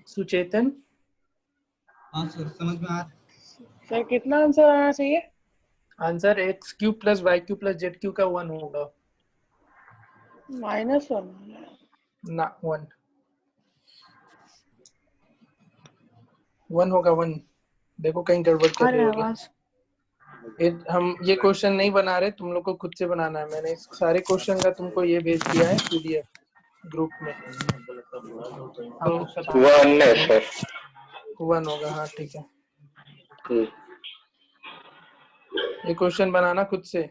सुचेतन? हाँ सर समझ में आ रहा है। सर कितना आंसर आना चाहिए? Answer x cube plus Y cube plus Z cube का 1 होगा। -1 ना 1 होगा 1। देखो कहीं गड़बड़ कर रहे होगे। हम ये क्वेश्चन नहीं बना रहे, तुम लोग को खुद से बनाना है। मैंने इस सारे क्वेश्चन का तुमको ये भेज दिया है पीडीएफ ग्रुप में। तो 1 है सर। 1 होगा, हाँ ठीक है। ये क्वेश्चन बनाना खुद से।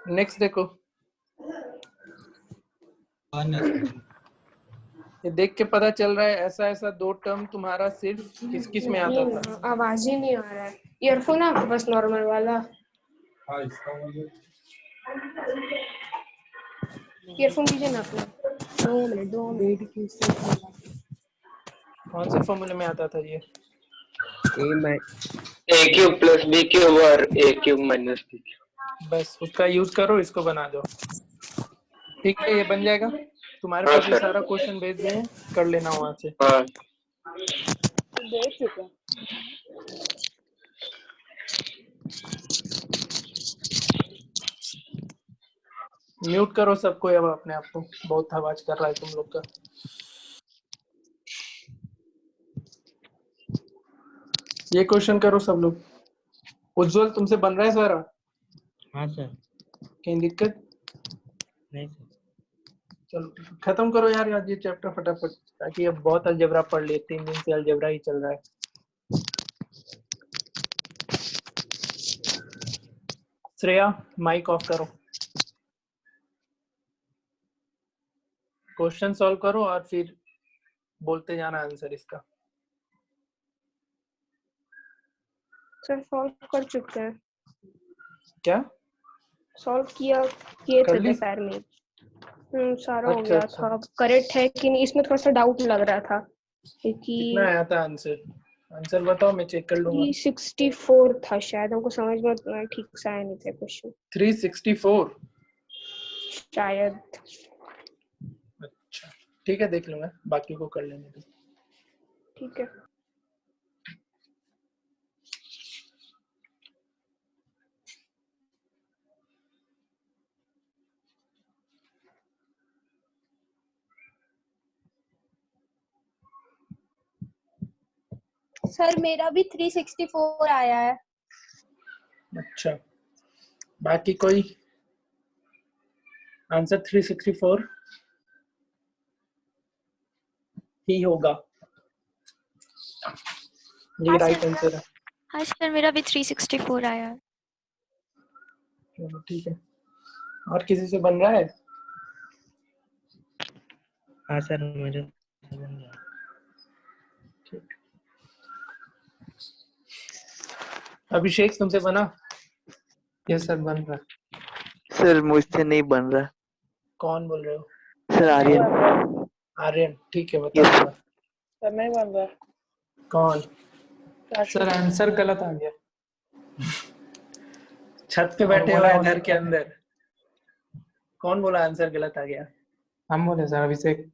नेक्स्ट देखो, ये देख के पता चल रहा है ऐसा ऐसा 2 टर्म तुम्हारा सिर्फ किस किस में आता था। आवाज ही नहीं आ रहा है। ईयरफोन है आपके पास नॉर्मल वाला? ईयरफोन दीजिए ना अपना। 2 मिनट कौन से फॉर्मूले में आता था ये? ए क्यूब प्लस बी क्यूब और ए क्यूब माइनस बी क्यूब। बस उसका यूज करो, इसको बना दो। ठीक है, ये बन जाएगा। तुम्हारे हाँ पास ये सर। सारा क्वेश्चन भेज दिए, कर लेना वहां से। हाँ दे चुका। म्यूट करो सबको अब अपने आप को, बहुत आवाज कर रहा है तुम लोग का। ये क्वेश्चन करो सब लोग। उज्जवल तुमसे बन रहा है सारा? हाँ सर। कहीं दिक्कत? नहीं सर। चलो खत्म करो यार आज ये चैप्टर फटाफट, ताकि अब बहुत अलजेब्रा पढ़ लिए। 3 दिन से अलजेब्रा ही चल रहा है। श्रेया माइक ऑफ करो। क्वेश्चन सॉल्व करो और फिर बोलते जाना आंसर इसका। सर सॉल्व कर चुके हैं। क्या सॉल्व किए कर थे ली? दोपहर में। सारा हो अच्छा गया अच्छा। था। करेक्ट है कि नहीं इसमें थोड़ा सा डाउट लग रहा था कि कितना आया था आंसर? आंसर बताओ, मैं चेक कर लूंगा। 364 था शायद। हमको समझ में उतना ठीक से आया नहीं था क्वेश्चन 364 शायद। अच्छा ठीक है, देख लूंगा, बाकी को कर लेने दो। ठीक है। सर मेरा भी 364 आया है। अच्छा, बाकी कोई आंसर 364 ही होगा, ये राइट आंसर है। हाँ सर मेरा भी 364 आया है। चलो ठीक है। और किसी से बन रहा है? हाँ सर मुझे बन गया। ठीक। अभिषेक तुमसे बना? यस सर बन रहा है। सर मुझसे नहीं बन रहा। कौन बोल रहे हो? सर आर्यन। आर्यन ठीक है, यस बताऊंगा। सर नहीं बन रहा। कौन? सर आंसर गलत आ गया। छत पे और बैठे हो बोला या होने घर के का। अंदर? कौन बोला आंसर गलत आ गया? हम बोले सर अभिषेक।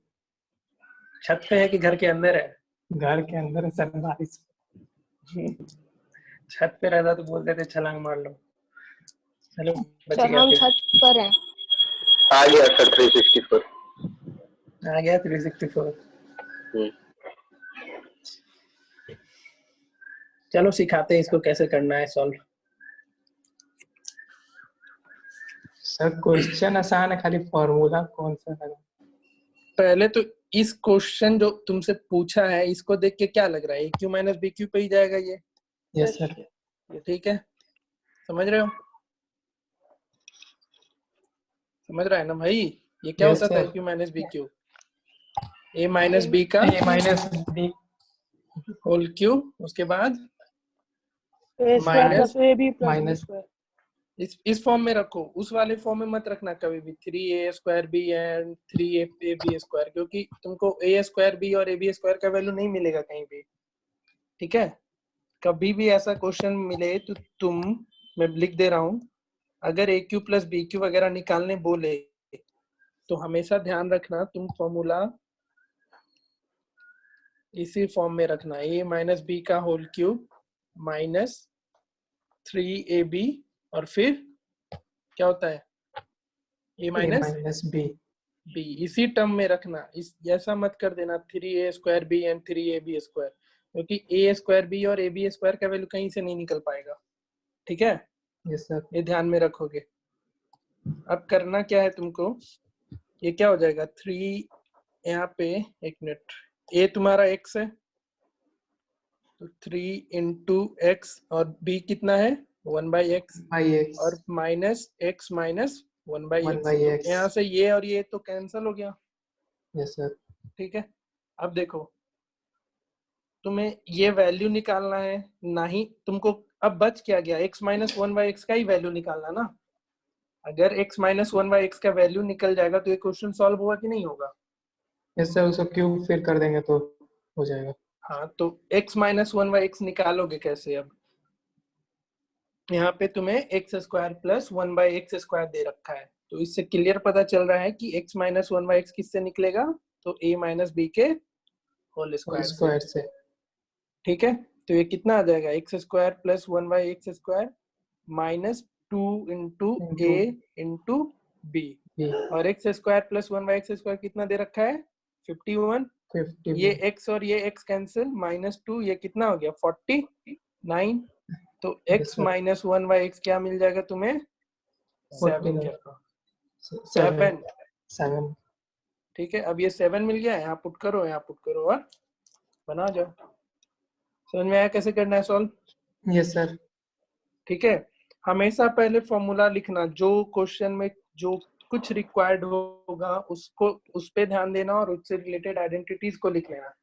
छत पे है कि घर के अंदर है? घर के अंदर है सर, बारिश। छत पे रहता तो बोलते थे छलांग मार लो। चलो बच सर गया हम फिर। छत पर हैं। आ गया सर 364। आ गया 364। चलो सिखाते हैं इसको कैसे करना है सॉल्व। सर क्वेश्चन आसान है, खाली फॉर्मूला कौन सा है? पहले तो इस क्वेश्चन जो तुमसे पूछा है इसको देख के क्या लग रहा है? AQ माइनस BQ पे ही जाएगा ये। Yes sir. ये ठीक है, समझ रहे हो? समझ रहा है ना भाई? ये क्या Yes, होता था sir. AQ minus BQ? A minus B का A minus B whole Q, उसके बाद A square plus A B plus B minus square. इस फॉर्म में रखो, उस वाले फॉर्म में मत रखना कभी भी 3A square B and 3AB square, क्योंकि तुमको A स्क्वायर B और AB स्क्वायर का वैल्यू नहीं मिलेगा कहीं भी। ठीक है, कभी भी ऐसा क्वेश्चन मिले तो तुम, मैं लिख दे रहा हूं, अगर AQ प्लस BQ वगैरह निकालने बोले तो हमेशा ध्यान रखना तुम फॉर्मूला इसी फॉर्म में रखना, A माइनस B का होल क्यूब माइनस 3AB और फिर क्या होता है A माइनस B इसी टर्म में रखना। इस ऐसा मत कर देना 3A square B and 3AB square, क्योंकि A स्क्वायर B और AB स्क्वायर का वैल्यू कहीं से नहीं निकल पाएगा। ठीक है, यस सर। ये ध्यान में रखोगे। अब करना क्या है तुमको, ये क्या हो जाएगा 3, यहाँ पे एक मिनट, A तुम्हारा x है तो 3 इंटू एक्स और B कितना है 1/x और माइनस x माइनस 1/x। यहाँ से ये और ये तो कैंसिल हो गया। Yes sir. ठीक है, अब देखो तुम्हें ये वैल्यू निकालना है, ना ही तुमको अब बच क्या गया, x माइनस 1/x का ही वैल्यू निकालना ना। अगर x माइनस 1/x का वैल्यू निकल जाएगा तो ये क्वेश्चन सॉल्व होगा कि नहीं होगा? यस सर, उसको क्यूब फिर कर देंगे तो हो जाएगा। हाँ, तो x माइनस 1/x निकालोगे कैसे? अब यहाँ पे तुम्हें x square plus 1/x square दे रखा है, तो इससे क्लियर पता चल रहा है कि x माइनस 1/x किससे निकलेगा, तो a माइनस b के होल स्क्वायर से। ठीक है, तो ये कितना आ जाएगा x square plus 1/x square minus 2 into a into b, और x square plus 1/x square कितना दे रखा है 51। ये x और ये x कैंसिल, माइनस 2, ये कितना हो गया 49। तो x माइनस 1/x क्या मिल जाएगा तुम्हें 7। ठीक है, अब ये 7 मिल गया, यहाँ पुट करो, यहाँ पुट करो और बना जाओ। समझ में आया कैसे करना है सॉल्व? Yes sir. ठीक है, हमेशा पहले फॉर्मूला लिखना, जो क्वेश्चन में जो कुछ रिक्वायर्ड होगा उसको उस पे ध्यान देना और उससे रिलेटेड आइडेंटिटीज को लिख लेना,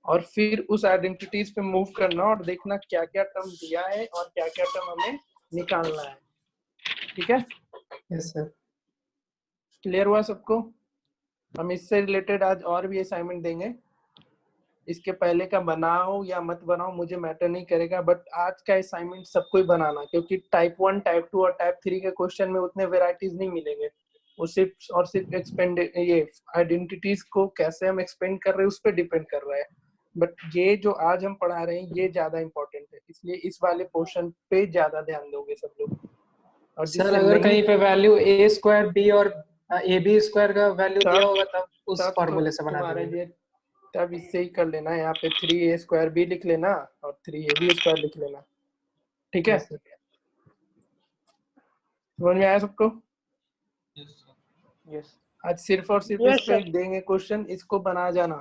और फिर उस आइडेंटिटीज पे मूव करना और देखना क्या क्या टर्म दिया है और क्या क्या टर्म हमें निकालना है। ठीक है, यस सर। क्लियर हुआ सबको? हम इससे रिलेटेड आज और भी असाइनमेंट देंगे, इसके पहले का बनाओ या मत बनाओ मुझे मैटर नहीं करेगा, बट आज का असाइनमेंट सबको ही बनाना, क्योंकि टाइप 1, टाइप 2 और टाइप 3 के क्वेश्चन में उतने वेराइटीज नहीं मिलेंगे। वो सिर्फ एक्सपेंड, ये आइडेंटिटीज को कैसे हम एक्सपेंड कर रहे हैं उस पर डिपेंड कर रहा है, बट ये जो आज हम पढ़ा रहे हैं ये ज्यादा इंपॉर्टेंट है, इसलिए इस वाले पोर्शन पे ज्यादा ध्यान दोगे सब लोग। और सर अगर कहीं पे वैल्यू a स्क्वायर b और ab स्क्वायर का वैल्यू दिया होगा तब उस फॉर्मूले से बना देंगे। तब इससे ही कर लेना, यहाँ पे 3a स्क्वायर b लिख लेना और 3ab स्क्वायर लिख लेना। ठीक है, समझ में आया सबको? यस। आज सिर्फ और सिर्फ इस पे देंगे क्वेश्चन, इसको बना जाना।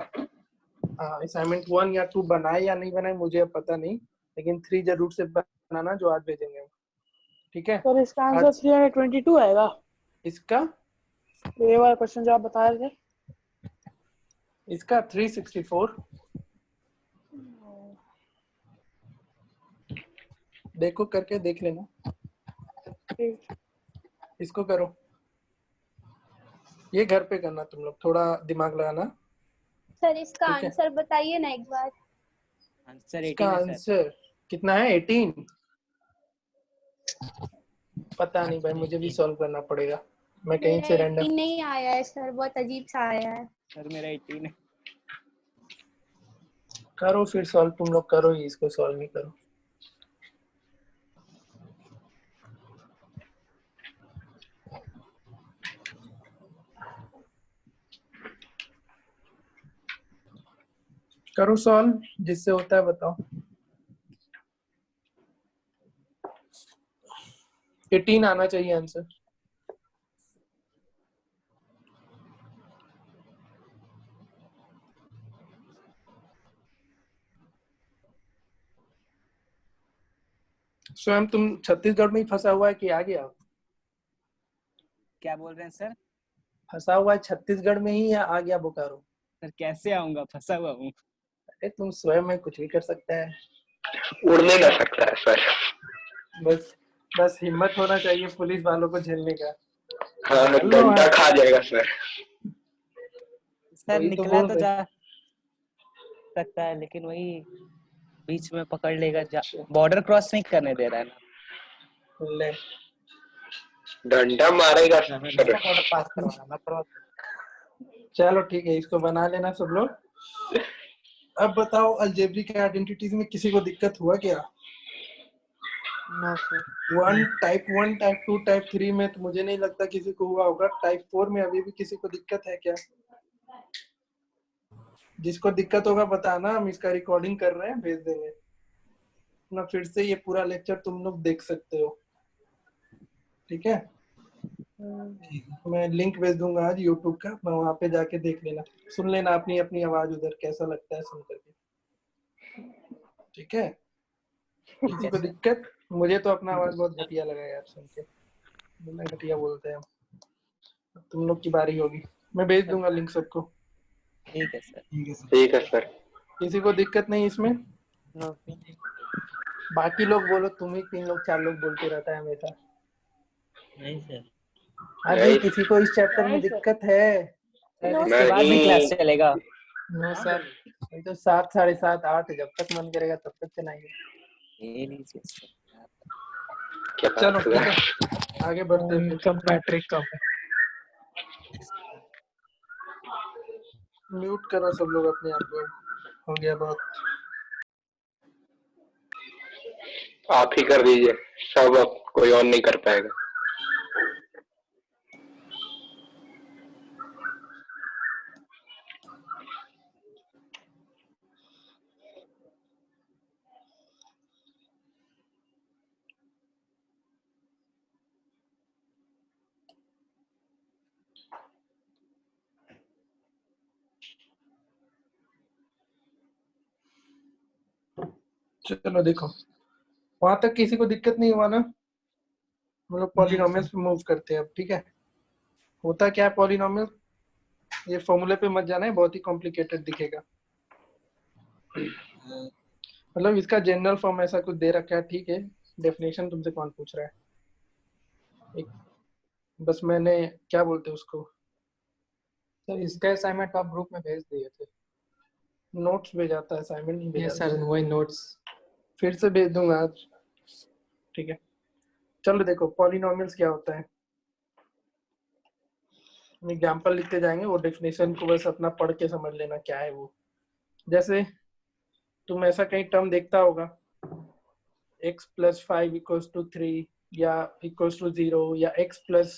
असाइनमेंट 1 या 2 बनाए या नहीं बनाए मुझे अब पता नहीं, लेकिन 3 जरूर से बनाना जो आज भेजेंगे हम। ठीक है, सर इसका आंसर 322 आएगा। इसका ये वाला क्वेश्चन जो आप बता रहे थे, इसका 364। देखो करके देख लेना, इसको करो, ये घर पे करना तुम लोग, थोड़ा दिमाग लगाना। सर इसका ठीक है। आंसर बताइए ना एक बार। आंसर इसका 18 है सर। आंसर कितना है? 18? पता नहीं भाई, मुझे भी सॉल्व करना पड़ेगा। मैं कहीं मेरा से रैंडम 18 नहीं आया है सर, बहुत अजीब सा आया है। सर मेरा 18 है। करो फिर सॉल्व, तुम लोग करो ही, इसको सॉल्व नहीं करो। करो सॉल्व, जिससे होता है बताओ। 18 आना चाहिए आंसर। स्वयं तुम छत्तीसगढ़ में ही फंसा हुआ है कि आ गया? क्या बोल रहे हैं सर? फंसा हुआ है छत्तीसगढ़ में ही या आ गया बोकारो? सर कैसे आऊंगा, फंसा हुआ हूँ। अरे तुम स्वयं में कुछ भी कर सकता है, उड़ने लग सकता है सर। बस हिम्मत होना चाहिए पुलिस वालों को झेलने का। हाँ, चलो डंडा खा जाएगा सर। सर वही तो निकला बोल तो रहे। जा सकता है, लेकिन वही बीच में पकड़ लेगा, बॉर्डर क्रॉस नहीं करने दे रहा है ना। ले डंडा मारेगा सर। बॉर्डर पास करवाना ना करवा। चलो ठीक है, इसको बना लेना सब लोग। अब बताओ, अलजेब्रिक आइडेंटिटीज में किसी को दिक्कत हुआ क्या? No sir. Type 1, type 2, type 3 में तो मुझे नहीं लगता किसी को हुआ होगा। टाइप 4 में अभी भी किसी को दिक्कत है क्या? जिसको दिक्कत होगा बताना, हम इसका रिकॉर्डिंग कर रहे हैं, भेज देंगे ना। फिर से ये पूरा लेक्चर तुम लोग देख सकते हो, ठीक है? मैं लिंक भेज दूंगा आज यूट्यूब का, मैं वहां पे जाके देख लेना, सुन लेना अपनी अपनी आवाज उधर, कैसा लगता है सुन करके, ठीक है? किसी को दिक्कत? मुझे तो अपना आवाज बहुत घटिया लगा यार सुन के, बिना घटिया बोलते हैं हम। तुम लोग की बारी होगी, मैं भेज दूंगा लिंक सबको। ठीक है सर। ठीक है सर। किसी को दिक्कत नहीं इसमें? नो। बाकी लोग बोलो, तुम ही 3 लोग 4 लोग बोलते रहता है हमेशा। नहीं सर। अभी किसी को इस चैप्टर में दिक्कत है? इसके बाद भी क्लास चलेगा? नो सर, ये तो 7, 7:30, 8 जब तक मन करेगा तब तक चलाएंगे। चलो ठीक है, आगे बढ़ते हैं। कम मैट्रिक कम है। म्यूट करो सब लोग अपने आप को, हो गया बहुत। आप ही कर दीजिए सब, अब कोई और नहीं कर पाएगा। चलो देखो, वहां तक किसी को दिक्कत नहीं हुआ ना? हम लोग पॉलिनोमियल्स पे मूव करते हैं अब, ठीक है? होता क्या है पॉलिनोमियल, ये फॉर्मूले पे मत जाना है, बहुत ही कॉम्प्लिकेटेड दिखेगा। मतलब इसका जनरल फॉर्म ऐसा कुछ दे रखा है, ठीक है? डेफिनेशन तुमसे कौन पूछ रहा है? एक बस मैंने क्या बोलते हैं उसको, सर इसका असाइनमेंट आप ग्रुप में भेज दिए थे। नोट्स भेजा था, असाइनमेंट नहीं भेजा। यस सर, वही नोट्स फिर से भेज दूंगा आज, ठीक है? चलो देखो पॉलिनोमियल्स क्या होता है, एग्जाम्पल लिखते जाएंगे, वो डेफिनेशन को बस अपना पढ़ के समझ लेना क्या है वो। जैसे तुम ऐसा कहीं टर्म देखता होगा, x + 5 = 3 या =0 या x +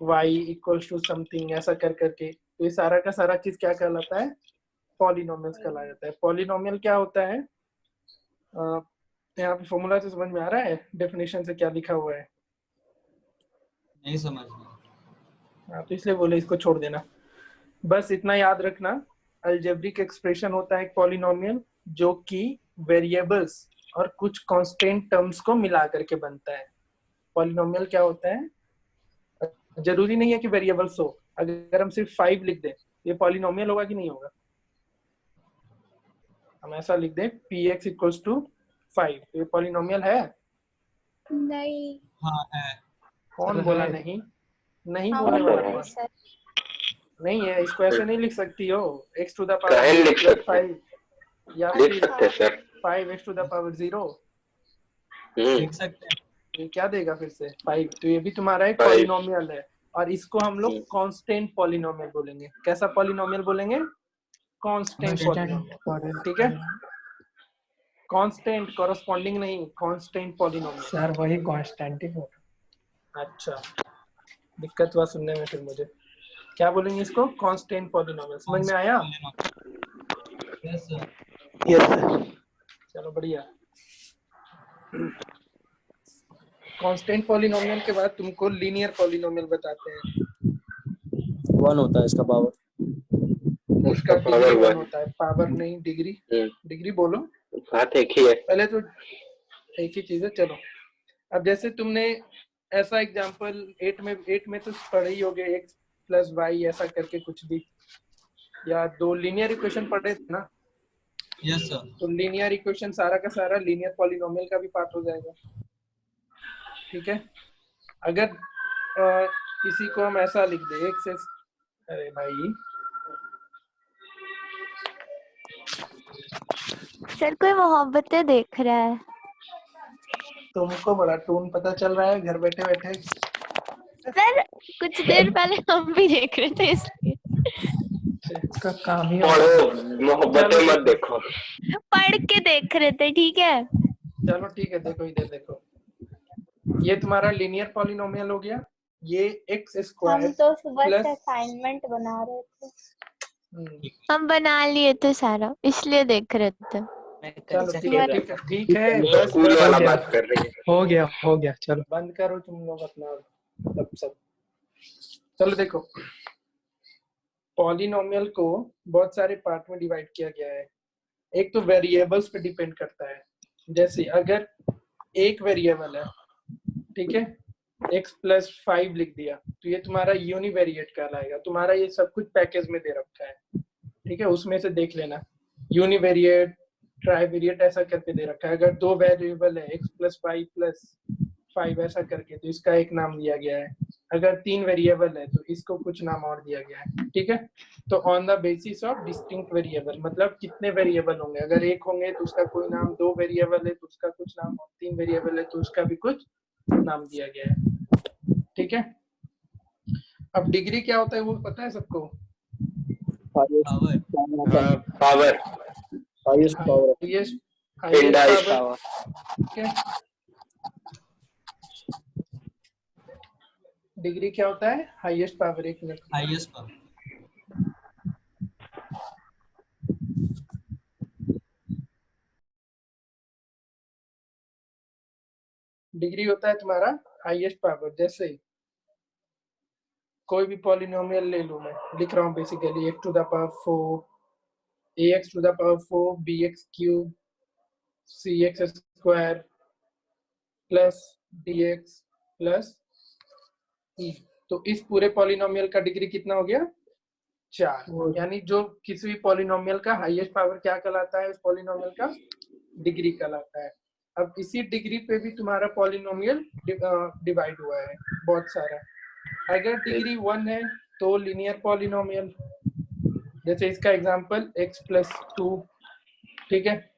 y = समथिंग, ऐसा कर करके, तो ये सारा का सारा चीज क्या कहलाता है? पॉलिनोमियल्स कहलाया जाता है। पॉलिनोमियल क्या होता है? यहाँ पे फॉर्मूला से समझ में आ रहा है? डेफिनेशन से क्या लिखा हुआ है? नहीं समझ में। हाँ, तो इसलिए बोले इसको छोड़ देना। बस इतना याद रखना, अलजेब्रिक एक्सप्रेशन होता है एक पॉलिनोमियल जो कि वेरिएबल्स और कुछ कांस्टेंट टर्म्स को मिला करके बनता है। पॉलिनोमियल क्या होता है? जरूरी नहीं है कि वेरिएबल्स हो, अगर हम सिर्फ 5 लिख दें ये पॉलिनोमियल होगा कि नहीं होगा? हम ऐसा लिख दें px = 5, तो ये पॉलिनोमियल है? नहीं। हाँ है। कौन सर बोला है। नहीं? नहीं हाँ, बोलने वाला है कौन? सर। नहीं है, इसको ऐसे नहीं लिख सकती हो, x टू द काहे पावर लिख सकते हैं? 5 या लिख फिर सकते हैं sir. 5x to the power 0। लिख सकते हैं। ये क्या देगा फिर से 5? तो ये भी तुम्हारा एक 5 पॉलिनोमियल है, और इसको हम लोग कांस्टेंट पॉलिनोमियल बोलेंगे। कैसा पॉलिनोमियल बोलेंगे? Constant polynomial. ठीक है, कांस्टेंट, कॉरस्पॉन्डिंग नहीं, कांस्टेंट पॉलिनोमियल। सर वही कांस्टेंट ही बोल। अच्छा, दिक्कत हुआ सुनने में फिर मुझे। क्या बोलेंगे इसको? Constant polynomial. समझ में आया? Yes sir. Yes sir. चलो बढ़िया। कांस्टेंट पॉलिनोमियल के बाद तुमको लीनियर पॉलिनोमियल बताते हैं। 1 होता है इसका पावर। उसका पावर डिग्री 1 1 होता है, पावर नहीं, डिग्री। डिग्री बोलो, बात एक ही है। पहले तो एक ही चीज है। चलो, अब जैसे तुमने ऐसा एग्जांपल 8 में तो पढ़े ही होगे, x प्लस वाई ऐसा करके कुछ भी, या 2 लीनियर इक्वेशन पढ़े थे ना? Yes sir. तो लीनियर इक्वेशन सारा का सारा लीनियर पॉलिनोमियल का भी पार्ट हो जाएगा। ठीक है, अगर किसी को हम ऐसा लिख दे x, अरे भाई सर कोई मोहब्बतें देख रहा है। तुमको बड़ा टोन पता चल रहा है घर बैठे बैठे। सर कुछ देर पहले हम भी देख रहे थे इसलिए। इसका काम ही पढ़ो, मोहब्बतें मत देखो। पढ़ के देख रहे थे, ठीक है। चलो ठीक है, देखो इधर देखो, ये तुम्हारा लीनियर पॉलिनोमियल हो गया। ये x हम स्क्वायर तो सुबह से प्लस, असाइनमेंट बना रहे थे। हम बना लिए थे सारा, इसलिए देख रहे थे। चलो ठीक है ठीक है, बस स्कूल बस, वाला बात कर रही है। हो गया चलो बंद करो तुम लोग अपना तब सब। चलो देखो, पॉलिनोमियल को बहुत सारे पार्ट में डिवाइड किया गया है। एक तो वेरिएबल्स पे डिपेंड करता है। जैसे अगर एक वेरिएबल है, ठीक है, x प्लस 5 लिख दिया, तो ये तुम्हारा यूनिवेरिएट कहलाएगा। तुम्हारा ये सब कुछ पैकेज में दे रखा है, ठीक है, उसमें से देख लेना। यूनिवेरिएट, ट्राइवेरिएट ऐसा करके दे रखा है। अगर 2 वेरिएबल है x प्लस 5 ऐसा करके, तो इसका एक नाम दिया गया है। अगर 3 वेरिएबल है तो इसको कुछ नाम और दिया गया है। ठीक है, तो on the basis of distinct variable, मतलब कितने वेरिएबल होंगे। अगर 1 होंगे तो उसका कोई नाम, 2 वेरिएबल है तो उसका कुछ नाम, 3 वेरिएबल है तो उसका भी कुछ नाम दिया गया है। ठीक है, अब डिग्री क्या होता है वो पता है सबको? Power, highest power, highest power. ठीक है, डिग्री क्या होता है? Highest power. एक मिनट, हाईएस्ट पावर। डिग्री होता है तुम्हारा हाईएस्ट पावर। जैसे कोई भी पॉलिनोमियल ले लूं, मैं लिख रहा हूँ basically x to the power 4, ax to the power 4, bx cube, cx square plus dx plus e। तो इस पूरे पॉलिनोमियल का डिग्री कितना हो गया? 4। यानी जो किसी भी पॉलिनोमियल का हाईएस्ट पावर क्या कहलाता है? उस पॉलिनोमियल का डिग्री कहलाता है। अब इसी डिग्री पे भी तुम्हारा पॉलिनोमियल डिवाइड हुआ है बहुत सारा। अगर डिग्री 1 है तो लीनियर पॉलिनोमियल, जैसे इसका एग्जांपल x प्लस 2। ठीक है,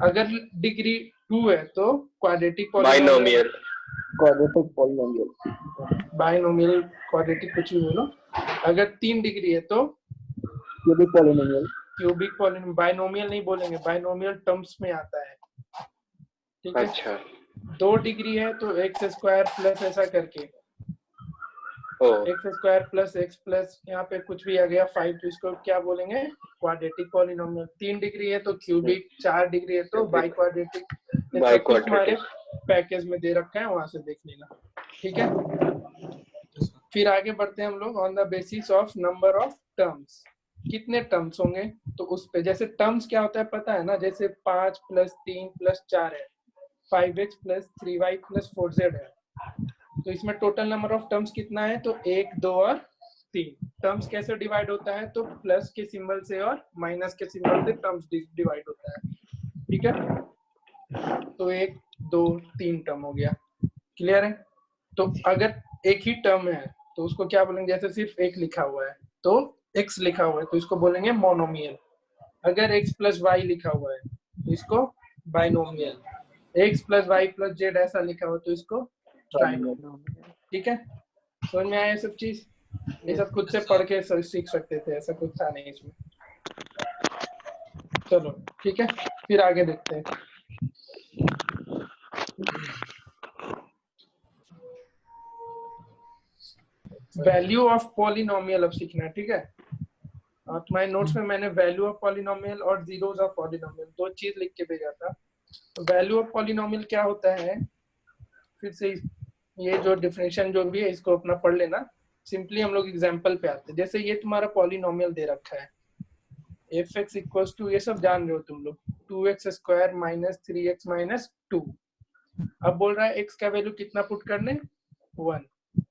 अगर डिग्री 2 है तो क्वाड्रेटिक बाइनोमियल, बाइनोमियल, क्वाड्रेटिक, कुछ भी बोलो। अगर 3 डिग्री है तो cubic polynomial, cubic polynomial. Binomial नहीं बोलेंगे, बाइनोमियल टर्म्स में आता है। ठीक है, अच्छा 2 डिग्री है तो x स्क्वायर प्लस ऐसा करके, x square plus x plus यहाँ पे कुछ भी आ गया 5, तो इसको क्या बोलेंगे? Quadratic polynomial. 3 डिग्री है तो क्यूबिक, 4 डिग्री है तो बाई क्वाड्रेटिक। हमारे पैकेज में दे रखा है, वहां से देख लेना। ठीक है, फिर आगे बढ़ते हैं हम लोग। On the basis of number of terms, कितने टर्म्स होंगे तो उस पे। जैसे टर्म्स क्या होता है पता है ना? जैसे 5 प्लस 3 प्लस 4 है, 5x plus 3y plus 4z है। तो इसमें टोटल नंबर ऑफ टर्म्स कितना है? तो 1, 2 और 3। टर्म्स कैसे डिवाइड होता है? तो प्लस के सिंबल से और माइनस के सिंबल से टर्म्स डिवाइड होता है। ठीक है, तो 1, 2, 3 टर्म हो गया। क्लियर है? तो अगर एक ही टर्म है तो उसको क्या बोलेंगे? जैसे सिर्फ एक लिखा हुआ है तो x लिखा हुआ है तो इसको बोलेंगे मोनोमियल। अगर x प्लस वाई लिखा हुआ है तो इसको binomial. x plus Y plus z ऐसा लिखा हुआ तो इसको ट्राइनोमियल। ठीक है, समझ में आया ये सब चीज? ये सब खुद से पढ़ के सीख सकते थे, ऐसा कुछ था नहीं इसमें। चलो ठीक है, फिर आगे देखते हैं। वैल्यू ऑफ पॉलिनोमियल अब सीखना है, ठीक है? तुम्हारे नोट्स में मैंने वैल्यू ऑफ पॉलिनोमियल और जीरोस ऑफ पॉलिनोमियल दो चीज लिख के भेजा था। तो वैल्यू ऑफ पॉलिनोमियल क्या होता है, फिर से ये जो डिफिनेशन जो भी है इसको अपना पढ़ लेना। सिंपली हम लोग एग्जांपल पे आते हैं। जैसे ये तुम्हारा पॉलिनोमियल दे रखा है f(x) इक्वल्स टू, ये सब जान रहे हो तुम लोग, 2x square minus 3x minus 2। अब बोल रहा है x का वैल्यू कितना पुट करने, 1।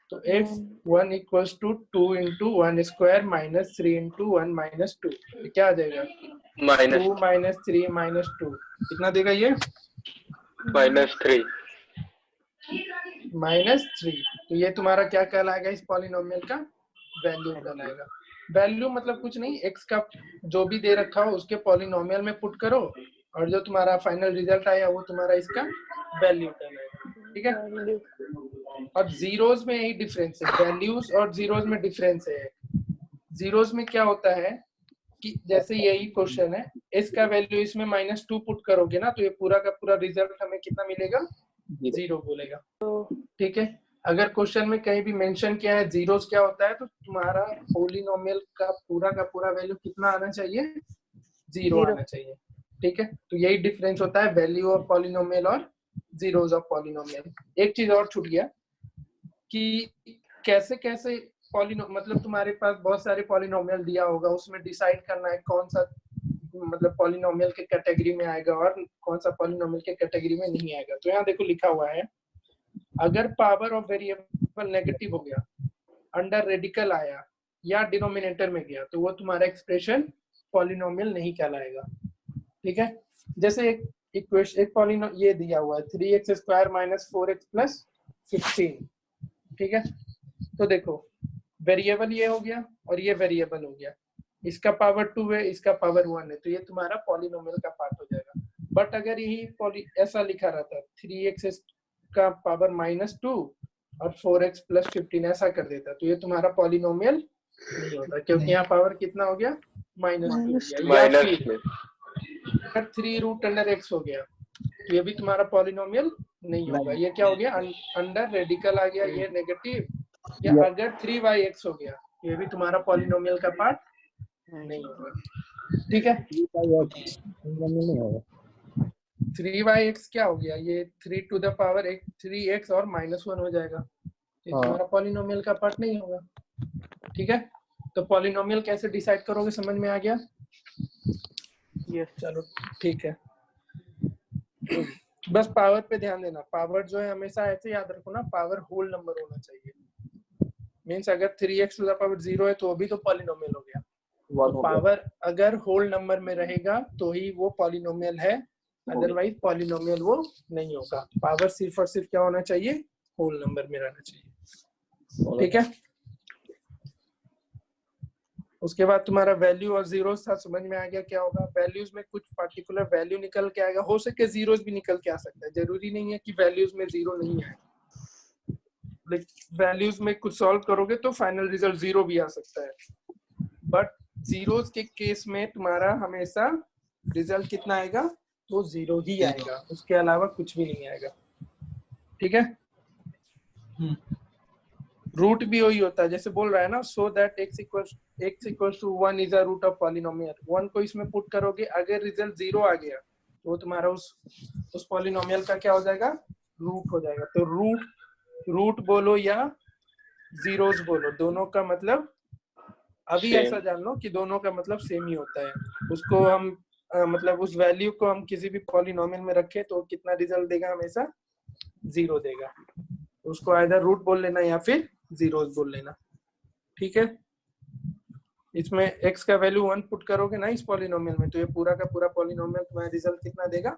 तो f(1) equals to 2 into 1 square minus 3 into 1 minus 2। क्या आ जाएगा, 2 माइनस 3 माइनस 2 कितना देगा ये, -3 -3। तो ये तुम्हारा क्या कहलाएगा, इस पॉलिनोमियल का वैल्यू कहलाएगा। वैल्यू मतलब कुछ नहीं, x का जो भी दे रखा हो उसके पॉलिनोमियल में पुट करो और जो तुम्हारा फाइनल रिजल्ट आया वो तुम्हारा इसका वैल्यू कहलाएगा। ठीक है, और जीरोस में यही डिफरेंस है, वैल्यूज और जीरोस में डिफरेंस है। जीरोस में क्या होता है कि जैसे यही क्वेश्चन है, s का वैल्यू इसमें -2 पुट करोगे ना तो ये पूरा का पूरा रिजल्ट हमें कितना मिलेगा, 0 बोलेगा। ठीक है, अगर क्वेश्चन में कहीं भी मेंशन किया है जीरोस क्या होता है तो तुम्हारा पॉलिनोमियल का पूरा वैल्यू कितना आना चाहिए, 0 आना चाहिए। ठीक है, तो यही डिफरेंस होता है वैल्यू ऑफ पॉलिनोमियल और जीरोस ऑफ पॉलिनोमियल। एक चीज और छूट गया कि कैसे कैसे मतलब तुम्हारे पास बहुत सारे पॉलिनोमियल दिया होगा, उसमें डिसाइड करना है कौन सा मतलब पॉलिनोमियल के कैटेगरी में आएगा और कौन सा पॉलिनोमियल के कैटेगरी में नहीं आएगा। तो यहाँ देखो लिखा हुआ है, अगर पावर ऑफ वेरिएबल नेगेटिव हो गया, अंडर रेडिकल आया या डिनोमिनेटर में गया तो वो तुम्हारा एक्सप्रेशन पॉलिनोमियल नहीं कहलाएगा। ठीक है, जैसे एक इक्वेशन, एक पॉलिनोमियल ये दिया हुआ है 3x square minus 4x plus 15। ठीक है, तो देखो वेरिएबल ये हो गया और ये वेरिएबल हो गया, इसका पावर 2 है, इसका पावर 1 है, तो ये तुम्हारा पॉलिनोमियल का पार्ट हो जाएगा। बट अगर यही ऐसा लिखा रहता 3x का पावर -2 और 4x प्लस 15 ऐसा कर देता तो ये तुम्हारा पॉलिनोमियल नहीं होता, क्योंकि यहाँ पावर कितना हो गया, -2। अगर 3 रूट अंडर x हो गया तो ये भी तुम्हारा पॉलिनोमियल नहीं होगा। ये क्या हो गया, अंडर रेडिकल आ गया, ये नेगेटिव। या अगर 3y(x) हो गया ये भी तुम्हारा पॉलिनोमियल का पार्ट नहीं होगा। ठीक है, 3y(x) क्या हो गया, ये 3 टू द पावर 3x और -1 हो जाएगा, ये तुम्हारा पॉलिनोमियल का पार्ट नहीं होगा। ठीक है, तो पॉलिनोमियल कैसे डिसाइड करोगे, समझ में आ गया? चलो ठीक है, बस पावर पे ध्यान देना। पावर जो है हमेशा ऐसे याद रखो ना, पावर होल नंबर होना चाहिए। मीन्स अगर 3x टू द पावर 0 है तो अभी तो पॉलिनोमियल हो गया। तो पावर अगर होल नंबर में रहेगा तो ही वो पॉलिनोमियल है, अदरवाइज पॉलिनोमियल वो नहीं होगा। पावर सिर्फ और सिर्फ क्या होना चाहिए, होल नंबर में रहना चाहिए। ठीक है, उसके बाद तुम्हारा वैल्यू और जीरोस था, समझ में आ गया क्या होगा। वैल्यूज में कुछ पार्टिकुलर वैल्यू निकल के आएगा, हो सके जीरोस भी निकल के आ सकता है, जरूरी नहीं है कि वैल्यूज में 0 नहीं आए। वैल्यूज में कुछ सॉल्व करोगे तो फाइनल रिजल्ट 0 भी आ सकता है, बट जीरोस के केस में तुम्हारा हमेशा रिजल्ट कितना आएगा, तो 0 ही आएगा, उसके अलावा कुछ भी नहीं आएगा। ठीक है, रूट भी वही होता है, जैसे बोल रहा है ना, so that x equals to 1 is a root of polynomial. 1 को इसमें पुट करोगे, अगर रिजल्ट 0 आ गया तो वो तुम्हारा उस पॉलिनोमियल का क्या हो जाएगा, रूट हो जाएगा। तो रूट बोलो या जीरोस बोलो, दोनों का मतलब अभी ऐसा जान लो कि दोनों का मतलब सेम ही होता है। उसको हम मतलब उस वैल्यू को हम किसी भी पॉलिनोमियल में रखें तो कितना रिजल्ट देगा, हमेशा 0 देगा। उसको आइदर रूट बोल लेना या फिर जीरोस बोल लेना। ठीक है, इसमें x का वैल्यू 1 पुट करोगे ना इस पॉलिनोमियल में तो ये पूरा का पूरा पॉलिनोमियल तुम्हारा रिजल्ट कितना देगा,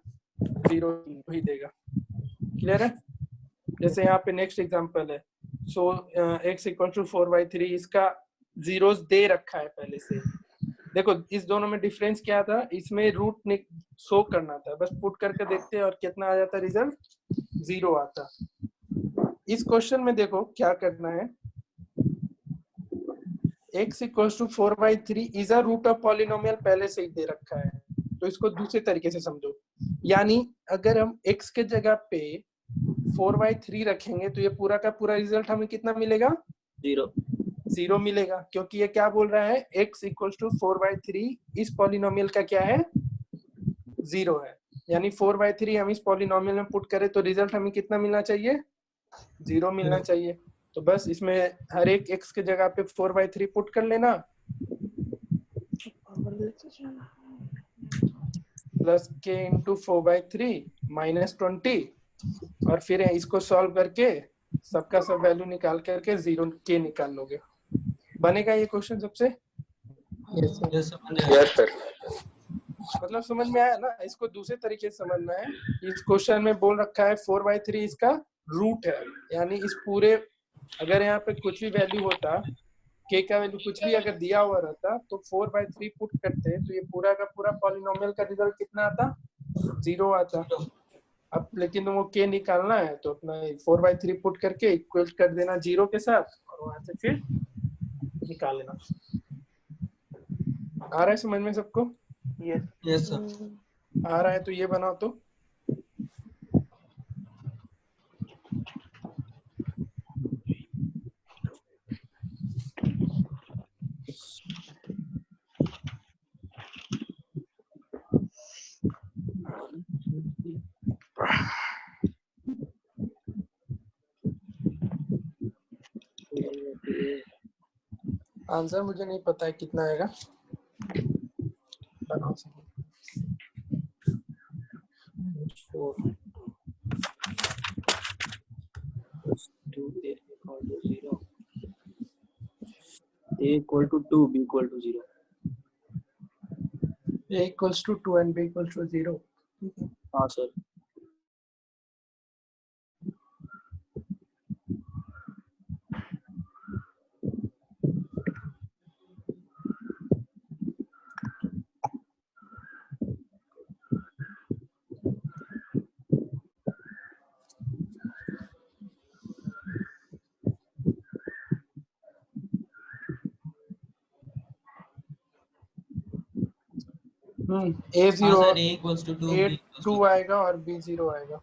0 ही देगा। क्लियर है? जैसे यहाँ पे नेक्स्ट एग्जांपल है, सो x इक्वल टू 4/3, इसका जीरोस दे रखा है पहले से। देखो इस दोनों में डिफरेंस क्या था, इसमें रूट शो करना था, बस पुट करके देखते और कितना आ जाता रिजल्ट, 0 आता। इस क्वेश्चन में देखो क्या करना है, x equals to 4/3 is a root of polynomial पहले से ही दे रखा है, तो इसको दूसरे तरीके से समझो। यानी अगर हम x के जगह पे 4/3 रखेंगे तो ये पूरा का पूरा रिजल्ट हमें कितना मिलेगा, 0 मिलेगा, क्योंकि ये क्या बोल रहा है, x इक्वल्स टू 4/3 इस पॉलिनोमियल का क्या है, 0 है। यानी 4/3 हम इस पॉलिनोमियल में पुट करें तो रिजल्ट हमें कितना मिलना चाहिए, 0 मिलना चाहिए। तो बस इसमें हर एक x के जगह पे 4/3 पुट कर लेना, प्लस k इंटू 4/3 माइनस 20, और फिर इसको सॉल्व करके सबका सब वैल्यू निकाल करके 0 k निकाल लोगे। बनेगा ये क्वेश्चन सबसे? Yes sir. मतलब समझ में आया ना? इसको दूसरे तरीके से समझना है। इस क्वेश्चन में बोल रखा है 4/3 इसका रूट है, यानी इस पूरे, अगर यहाँ पे कुछ भी वैल्यू होता, k का वैल्यू कुछ भी अगर दिया हुआ रहता तो 4/3 पुट करते तो ये पूरा का पूरा पॉलिनोमियल का रिजल्ट कितना आता, 0 आता। अब लेकिन वो k निकालना है तो अपना 4/3 पुट करके इक्वल कर देना 0 के साथ, और वहां से फिर निकाल लेना। आ रहा है समझ में सबको? Yes sir. आ रहा है तो ये बनाओ तो। आंसर मुझे नहीं पता है कितना आएगा, बनाओ। 0 a equal to 2 b equal to 0। a equals to 2 and b equals to 0। हाँ सर। a 0 हाँ sir, a equals to 2 a b equals 2 to आएगा और b 0 आएगा।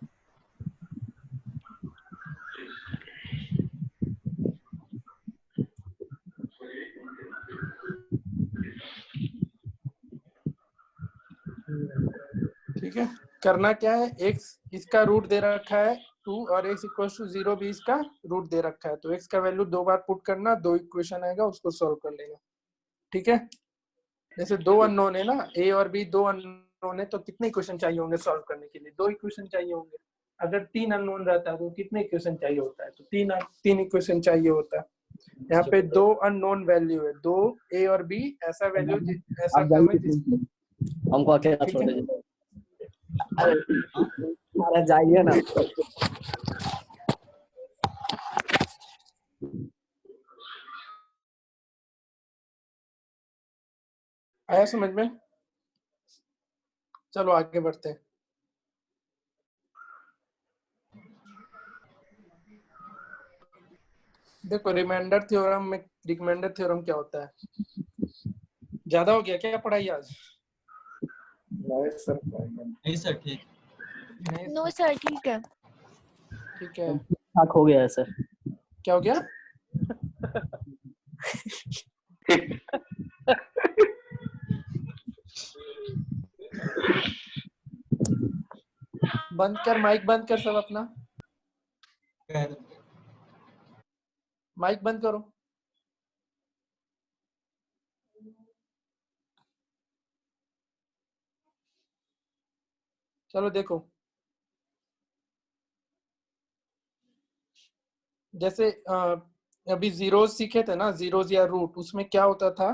ठीक है, करना क्या है, x इसका रूट दे रखा है 2 और x इक्वल्स टू 0 भी इसका रूट दे रखा है, तो x का वैल्यू 2 बार पुट करना, 2 इक्वेशन आएगा उसको सॉल्व कर लेना। ठीक है, जैसे 2 अननोन है ना, a और b 2 अननोन है, तो कितने इक्वेशन चाहिए होंगे सॉल्व करने के लिए, 2 इक्वेशन चाहिए होंगे। अगर 3 अननोन रहता है तो कितने इक्वेशन चाहिए होता है, तो 3 इक्वेशन चाहिए होता है। यहाँ पे 2 अननोन वैल्यू है, 2 a और b ऐसा वैल्यू ऐसा कम है हमको अकेला छोड़ दीजिए। अरे जाइए ना। आया समझ में? चलो आगे बढ़ते हैं। देखो रिमाइंडर थ्योरम क्या होता है? ज्यादा हो गया क्या पढ़ाई आज? नहीं सर, ठीक। नो सर, ठीक है। ठीक है, ठाक हो गया है सर। क्या हो गया? बंद कर, माइक बंद कर सब अपना, माइक बंद करो। चलो देखो, जैसे अभी जीरोज सीखे थे ना, जीरोज या रूट, उसमें क्या होता था,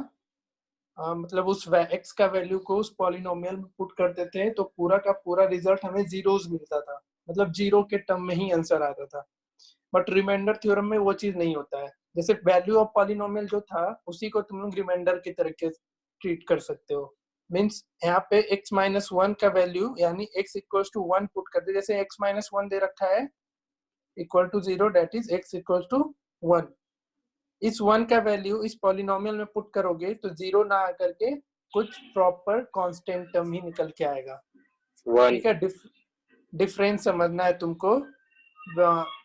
मतलब उस x का वैल्यू को उस पॉलिनोमियल में पुट करते थे तो पूरा का पूरा रिजल्ट हमें जीरोज मिलता था, मतलब जीरो के टर्म में ही आंसर आता था। बट रिमाइंडर थ्योरम में वो चीज नहीं होता है। जैसे वैल्यू ऑफ पॉलिनोमियल जो था उसी को तुम लोग रिमाइंडर की तरीके से ट्रीट कर सकते हो। मीन्स यहाँ पे x माइनस 1 का वैल्यू यानी x इक्वल टू 1 पुट कर दे, जैसे x माइनस 1 दे रखा है equal to 0, that is x equal to 1। इस 1 का वैल्यू इस पॉलिनोमियल में पुट करोगे तो 0 ना आकर के कुछ प्रॉपर कांस्टेंट टर्म ही निकल के आएगा। ठीक है, डिफरेंस समझना है तुमको।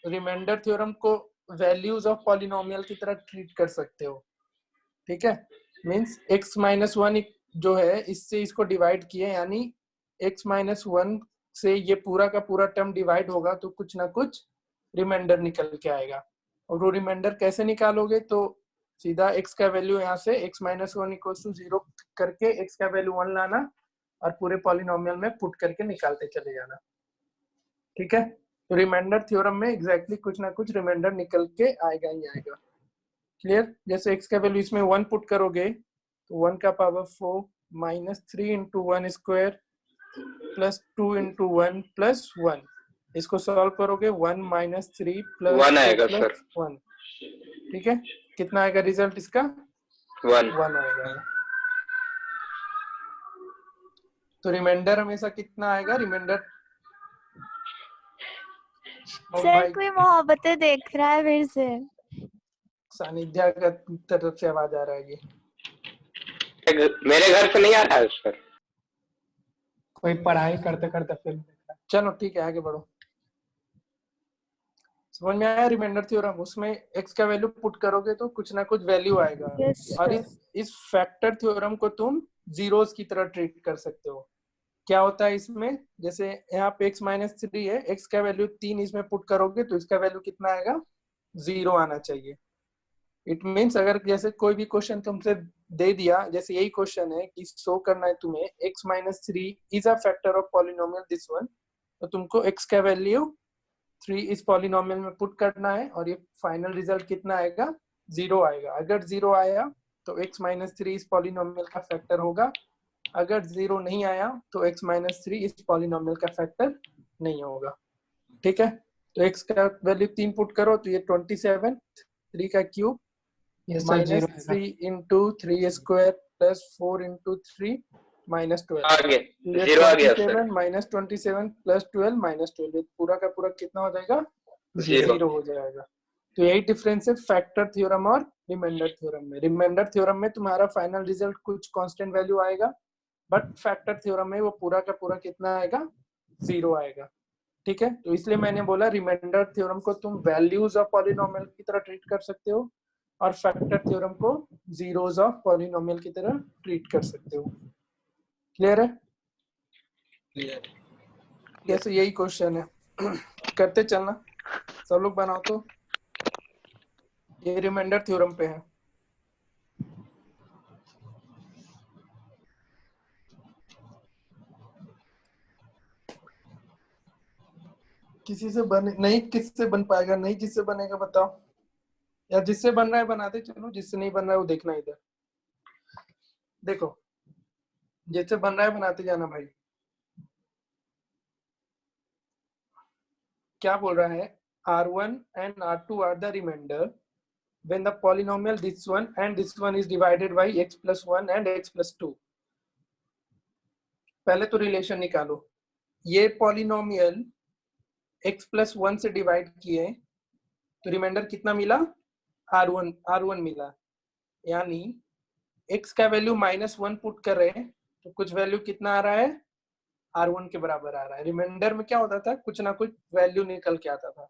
रिमाइंडर थ्योरम को वैल्यूज ऑफ पॉलिनोमियल की तरह ट्रीट कर सकते हो। ठीक है, मींस x माइनस 1 जो है इससे इसको डिवाइड किए, यानी x माइनस 1 से ये पूरा का पूरा टर्म डिवाइड होगा तो कुछ ना कुछ रिमाइंडर निकल के आएगा। और वो रिमाइंडर कैसे निकालोगे, तो सीधा x का वैल्यू यहाँ से x माइनस 1 इक्वल टू 0 करके x का वैल्यू 1 लाना और पूरे पॉलिनोमियल में पुट करके निकालते चले जाना। ठीक है, तो रिमाइंडर थ्योरम में एग्जैक्टली कुछ ना कुछ रिमाइंडर निकल के आएगा ही आएगा। क्लियर? जैसे x का वैल्यू इसमें 1 पुट करोगे तो 1 का power 4 minus 3 into 1 square plus 2 into 1 plus 1। इसको सॉल्व करोगे 1 माइनस 3 प्लस 1 आएगा सर। 1। ठीक है, कितना आएगा रिजल्ट इसका? 1 आएगा। तो रिमाइंडर हमेशा कितना आएगा? रिमाइंडर सर कोई मोहब्बतें देख रहा है फिर से। सानिध्या का तरफ से आवाज आ रहा है। ये मेरे घर से नहीं आ रहा है सर। कोई पढ़ाई करते करते फिल्म देख रहा है। चलो ठीक है, आगे बढ़ो। समझ में आया रिमाइंडर थ्योरम? उसमें x का वैल्यू पुट करोगे तो कुछ ना कुछ वैल्यू आएगा। और इस फैक्टर थ्योरम को तुम जीरोस की तरह ट्रीट कर सकते हो। क्या होता है इसमें, जैसे यहाँ पे x माइनस 3 है, x का वैल्यू 3 इसमें पुट करोगे तो इसका वैल्यू कितना आएगा? 0 आना चाहिए। इट मीन्स अगर जैसे कोई भी क्वेश्चन तुमसे दे दिया, जैसे यही क्वेश्चन है कि शो करना है तुम्हें x minus 3 is a factor of polynomial this one, तो तुमको x का वैल्यू 3 इस पॉलिनोमियल में पुट करना है और ये फाइनल रिजल्ट कितना आएगा? 0 आएगा। अगर 0 आया तो x माइनस 3 इस पॉलिनोमियल का फैक्टर होगा, अगर 0 नहीं आया तो x माइनस 3 इस पॉलिनोमियल का फैक्टर नहीं होगा। ठीक है, तो x का वैल्यू 3 पुट करो तो ये 27, 3 का cube minus 3 into 3 square plus 4 into 3 minus 12 आगे 0 आ गया सर। माइनस 27 प्लस 12 माइनस 12, पूरा का पूरा कितना हो जाएगा? 0 हो जाएगा। तो यही डिफरेंस है फैक्टर थ्योरम और रिमाइंडर थ्योरम में। रिमाइंडर थ्योरम में तुम्हारा फाइनल रिजल्ट कुछ कांस्टेंट वैल्यू आएगा, बट फैक्टर थ्योरम में वो पूरा का पूरा कितना आएगा? 0 आएगा। ठीक है, तो इसलिए मैंने बोला रिमाइंडर थ्योरम को तुम वैल्यूज ऑफ पॉलिनोमियल की तरह ट्रीट कर सकते हो और फैक्टर थ्योरम को जीरोस ऑफ पॉलिनोमियल की तरह ट्रीट कर सकते हो। क्लियर है? क्लियर। जैसे यही क्वेश्चन है, करते चलना सब लोग बनाओ। तो ये रिमाइंडर थ्योरम पे है। किसी से बने नहीं, किससे बन पाएगा? नहीं, जिससे बनेगा बताओ, या जिससे बन रहा है बनाते चलो, जिससे नहीं बन रहा है वो देखना। इधर देखो, जिससे बन रहा है बनाते जाना भाई। क्या बोल रहा है? R1 and R2 are the remainder when the polynomial this one and this one is divided by x plus 1 and x plus 2। पहले तो रिलेशन निकालो। ये पॉलिनोमियल x plus 1 से डिवाइड किए तो रिमाइंडर कितना मिला? R1 मिला। यानी x का वैल्यू -1 पुट कर रहे हैं तो कुछ वैल्यू कितना आ रहा है? R1 के बराबर आ रहा है। रिमाइंडर में क्या होता था? कुछ ना कुछ वैल्यू निकल के आता था,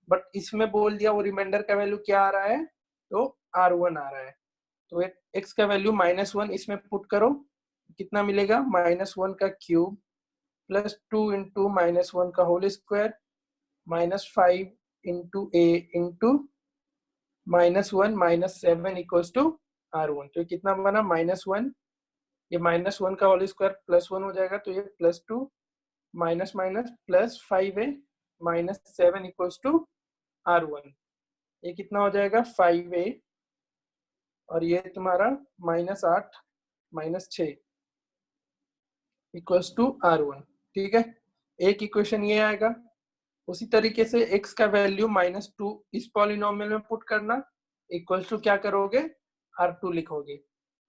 बट इसमें बोल दिया वो रिमाइंडर का वैल्यू क्या आ रहा है? तो R1 आ रहा है। तो x का वैल्यू -1 इसमें पुट करो, कितना मिलेगा? -1 का क्यूब प्लस 2 इंटू -1 का whole square -5 into a into -1 -7 equals to R1। तो ये कितना बना? -1, ये -1 का होल स्क्वायर +1 हो जाएगा, तो ये +2 minus +5a -7 equals to R1। ये कितना हो जाएगा? 5a, और ये तुम्हारा -8 -6 इक्वल्स टू R1। ठीक है, एक इक्वेशन ये आएगा। उसी तरीके से x का वैल्यू -2 इस पॉलिनोमियल में पुट करना इक्वल्स टू क्या करोगे, R2 लिखोगे,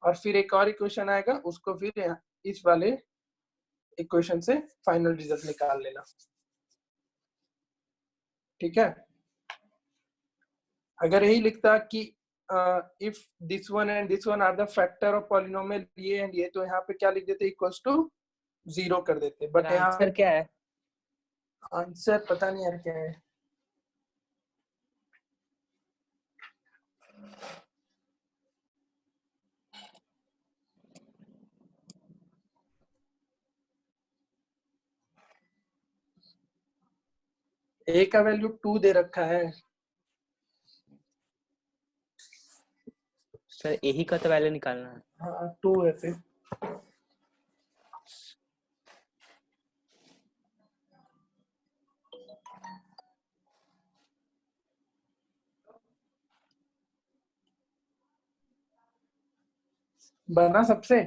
और फिर एक और इक्वेशन आएगा, उसको फिर इस वाले इक्वेशन से फाइनल रिजल्ट निकाल लेना। ठीक है, अगर यही लिखता कि if this one and this one are the factor of polynomial ये एंड ये, तो यहाँ पे क्या लिख देते, इक्वल्स टू 0 कर देते। बट यहाँ आंसर क्या है? आंसर पता नहीं यार क्या है। ए का वैल्यू 2 दे रखा है सर, यही का तो वैल्यू निकालना है। हाँ 2 है फिर। बना सबसे,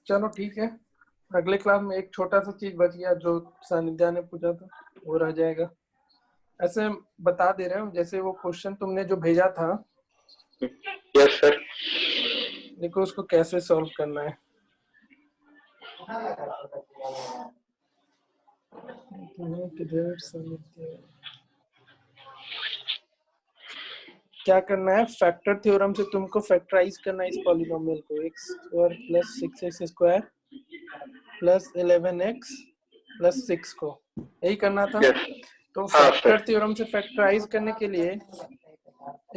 चलो ठीक है। अगले क्लास में एक छोटा सा चीज बच गया जो सानिध्या ने पूछा था, वो रह जाएगा। ऐसे बता दे रहे हो, जैसे वो क्वेश्चन तुमने जो भेजा था, यस सर, देखो उसको कैसे सॉल्व करना है। क्या करना है, फैक्टर थ्योरम से तुमको फैक्टराइज करना है इस पॉलिनोमियल को, x² + 6x² + 11x + 6 को, यही करना था। तो फैक्टर थ्योरम से फैक्टराइज करने के लिए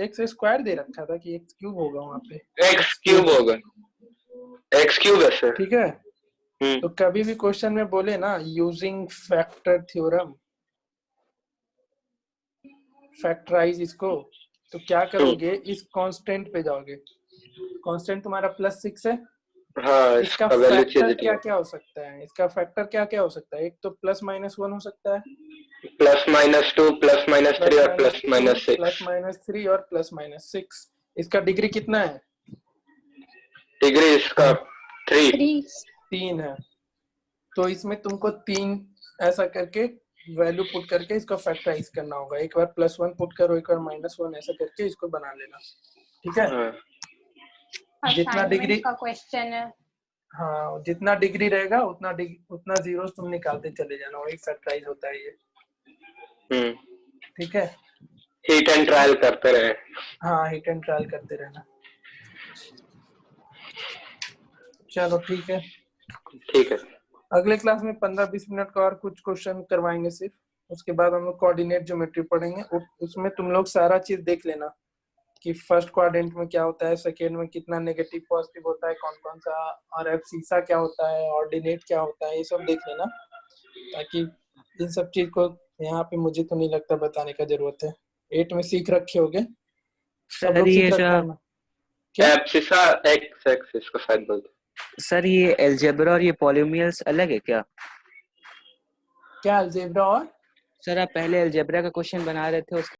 x² दे रखा था कि x³ होगा, वहां पे x³ होगा, x³ है सर। ठीक है, तो कभी भी क्वेश्चन में बोले ना यूजिंग फैक्टर थ्योरम, फैक्टराइज इसको, तो क्या करोगे, इस कांस्टेंट पे जाओगे। कांस्टेंट तुम्हारा +6 है। हाँ, इसका वैल्यू फैक्टर क्या क्या हो सकता है, इसका फैक्टर क्या क्या हो सकता है, एक तो +-1 हो सकता है, +-2 +-3 और +-6, +-3 और +-6। इसका डिग्री कितना है, डिग्री इसका 3 है। तो इसमें तुमको 3 ऐसा करके वैल्यू पुट करके इसको फैक्टराइज करना होगा। एक बार +1 पुट करो, एक बार -1, ऐसा करके इसको बना लेना। ठीक है, जितना डिग्री का क्वेश्चन है, हाँ जितना डिग्री रहेगा उतना जीरो तुम निकालते चले जाना, वही फैक्टराइज होता है ये। ठीक है, हीट एंड ट्रायल करते रहे। हाँ, हीट एंड ट्रायल करते रहना। चलो ठीक है, ठीक है। अगले क्लास में 15-20 मिनट का और कुछ क्वेश्चन करवाएंगे सिर्फ, उसके बाद हम लोग कोऑर्डिनेट ज्योमेट्री पढ़ेंगे। उसमें तुम लोग सारा चीज देख लेना कि फर्स्ट क्वाड्रेंट में क्या होता है, सेकेंड में कितना नेगेटिव पॉजिटिव होता है, कौन कौन सा, और एब्सिसा क्या होता है, ऑर्डिनेट क्या होता है, ये सब देख लेना, ताकि इन सब चीज को यहाँ पे मुझे तो नहीं लगता बताने का जरूरत है, 8 में सीख रखे होगे सब लोग, सीख रखना है। क्या एब्सिसा एक्स एक्सिस को शायद बोलते हैं सर। ये अलजेब्रा और ये पॉलिनोमियल्स अलग है क्या? क्या अलजेब्रा और सर आप पहले अलजेब्रा का क्वेश्चन बना रहे थे, उसके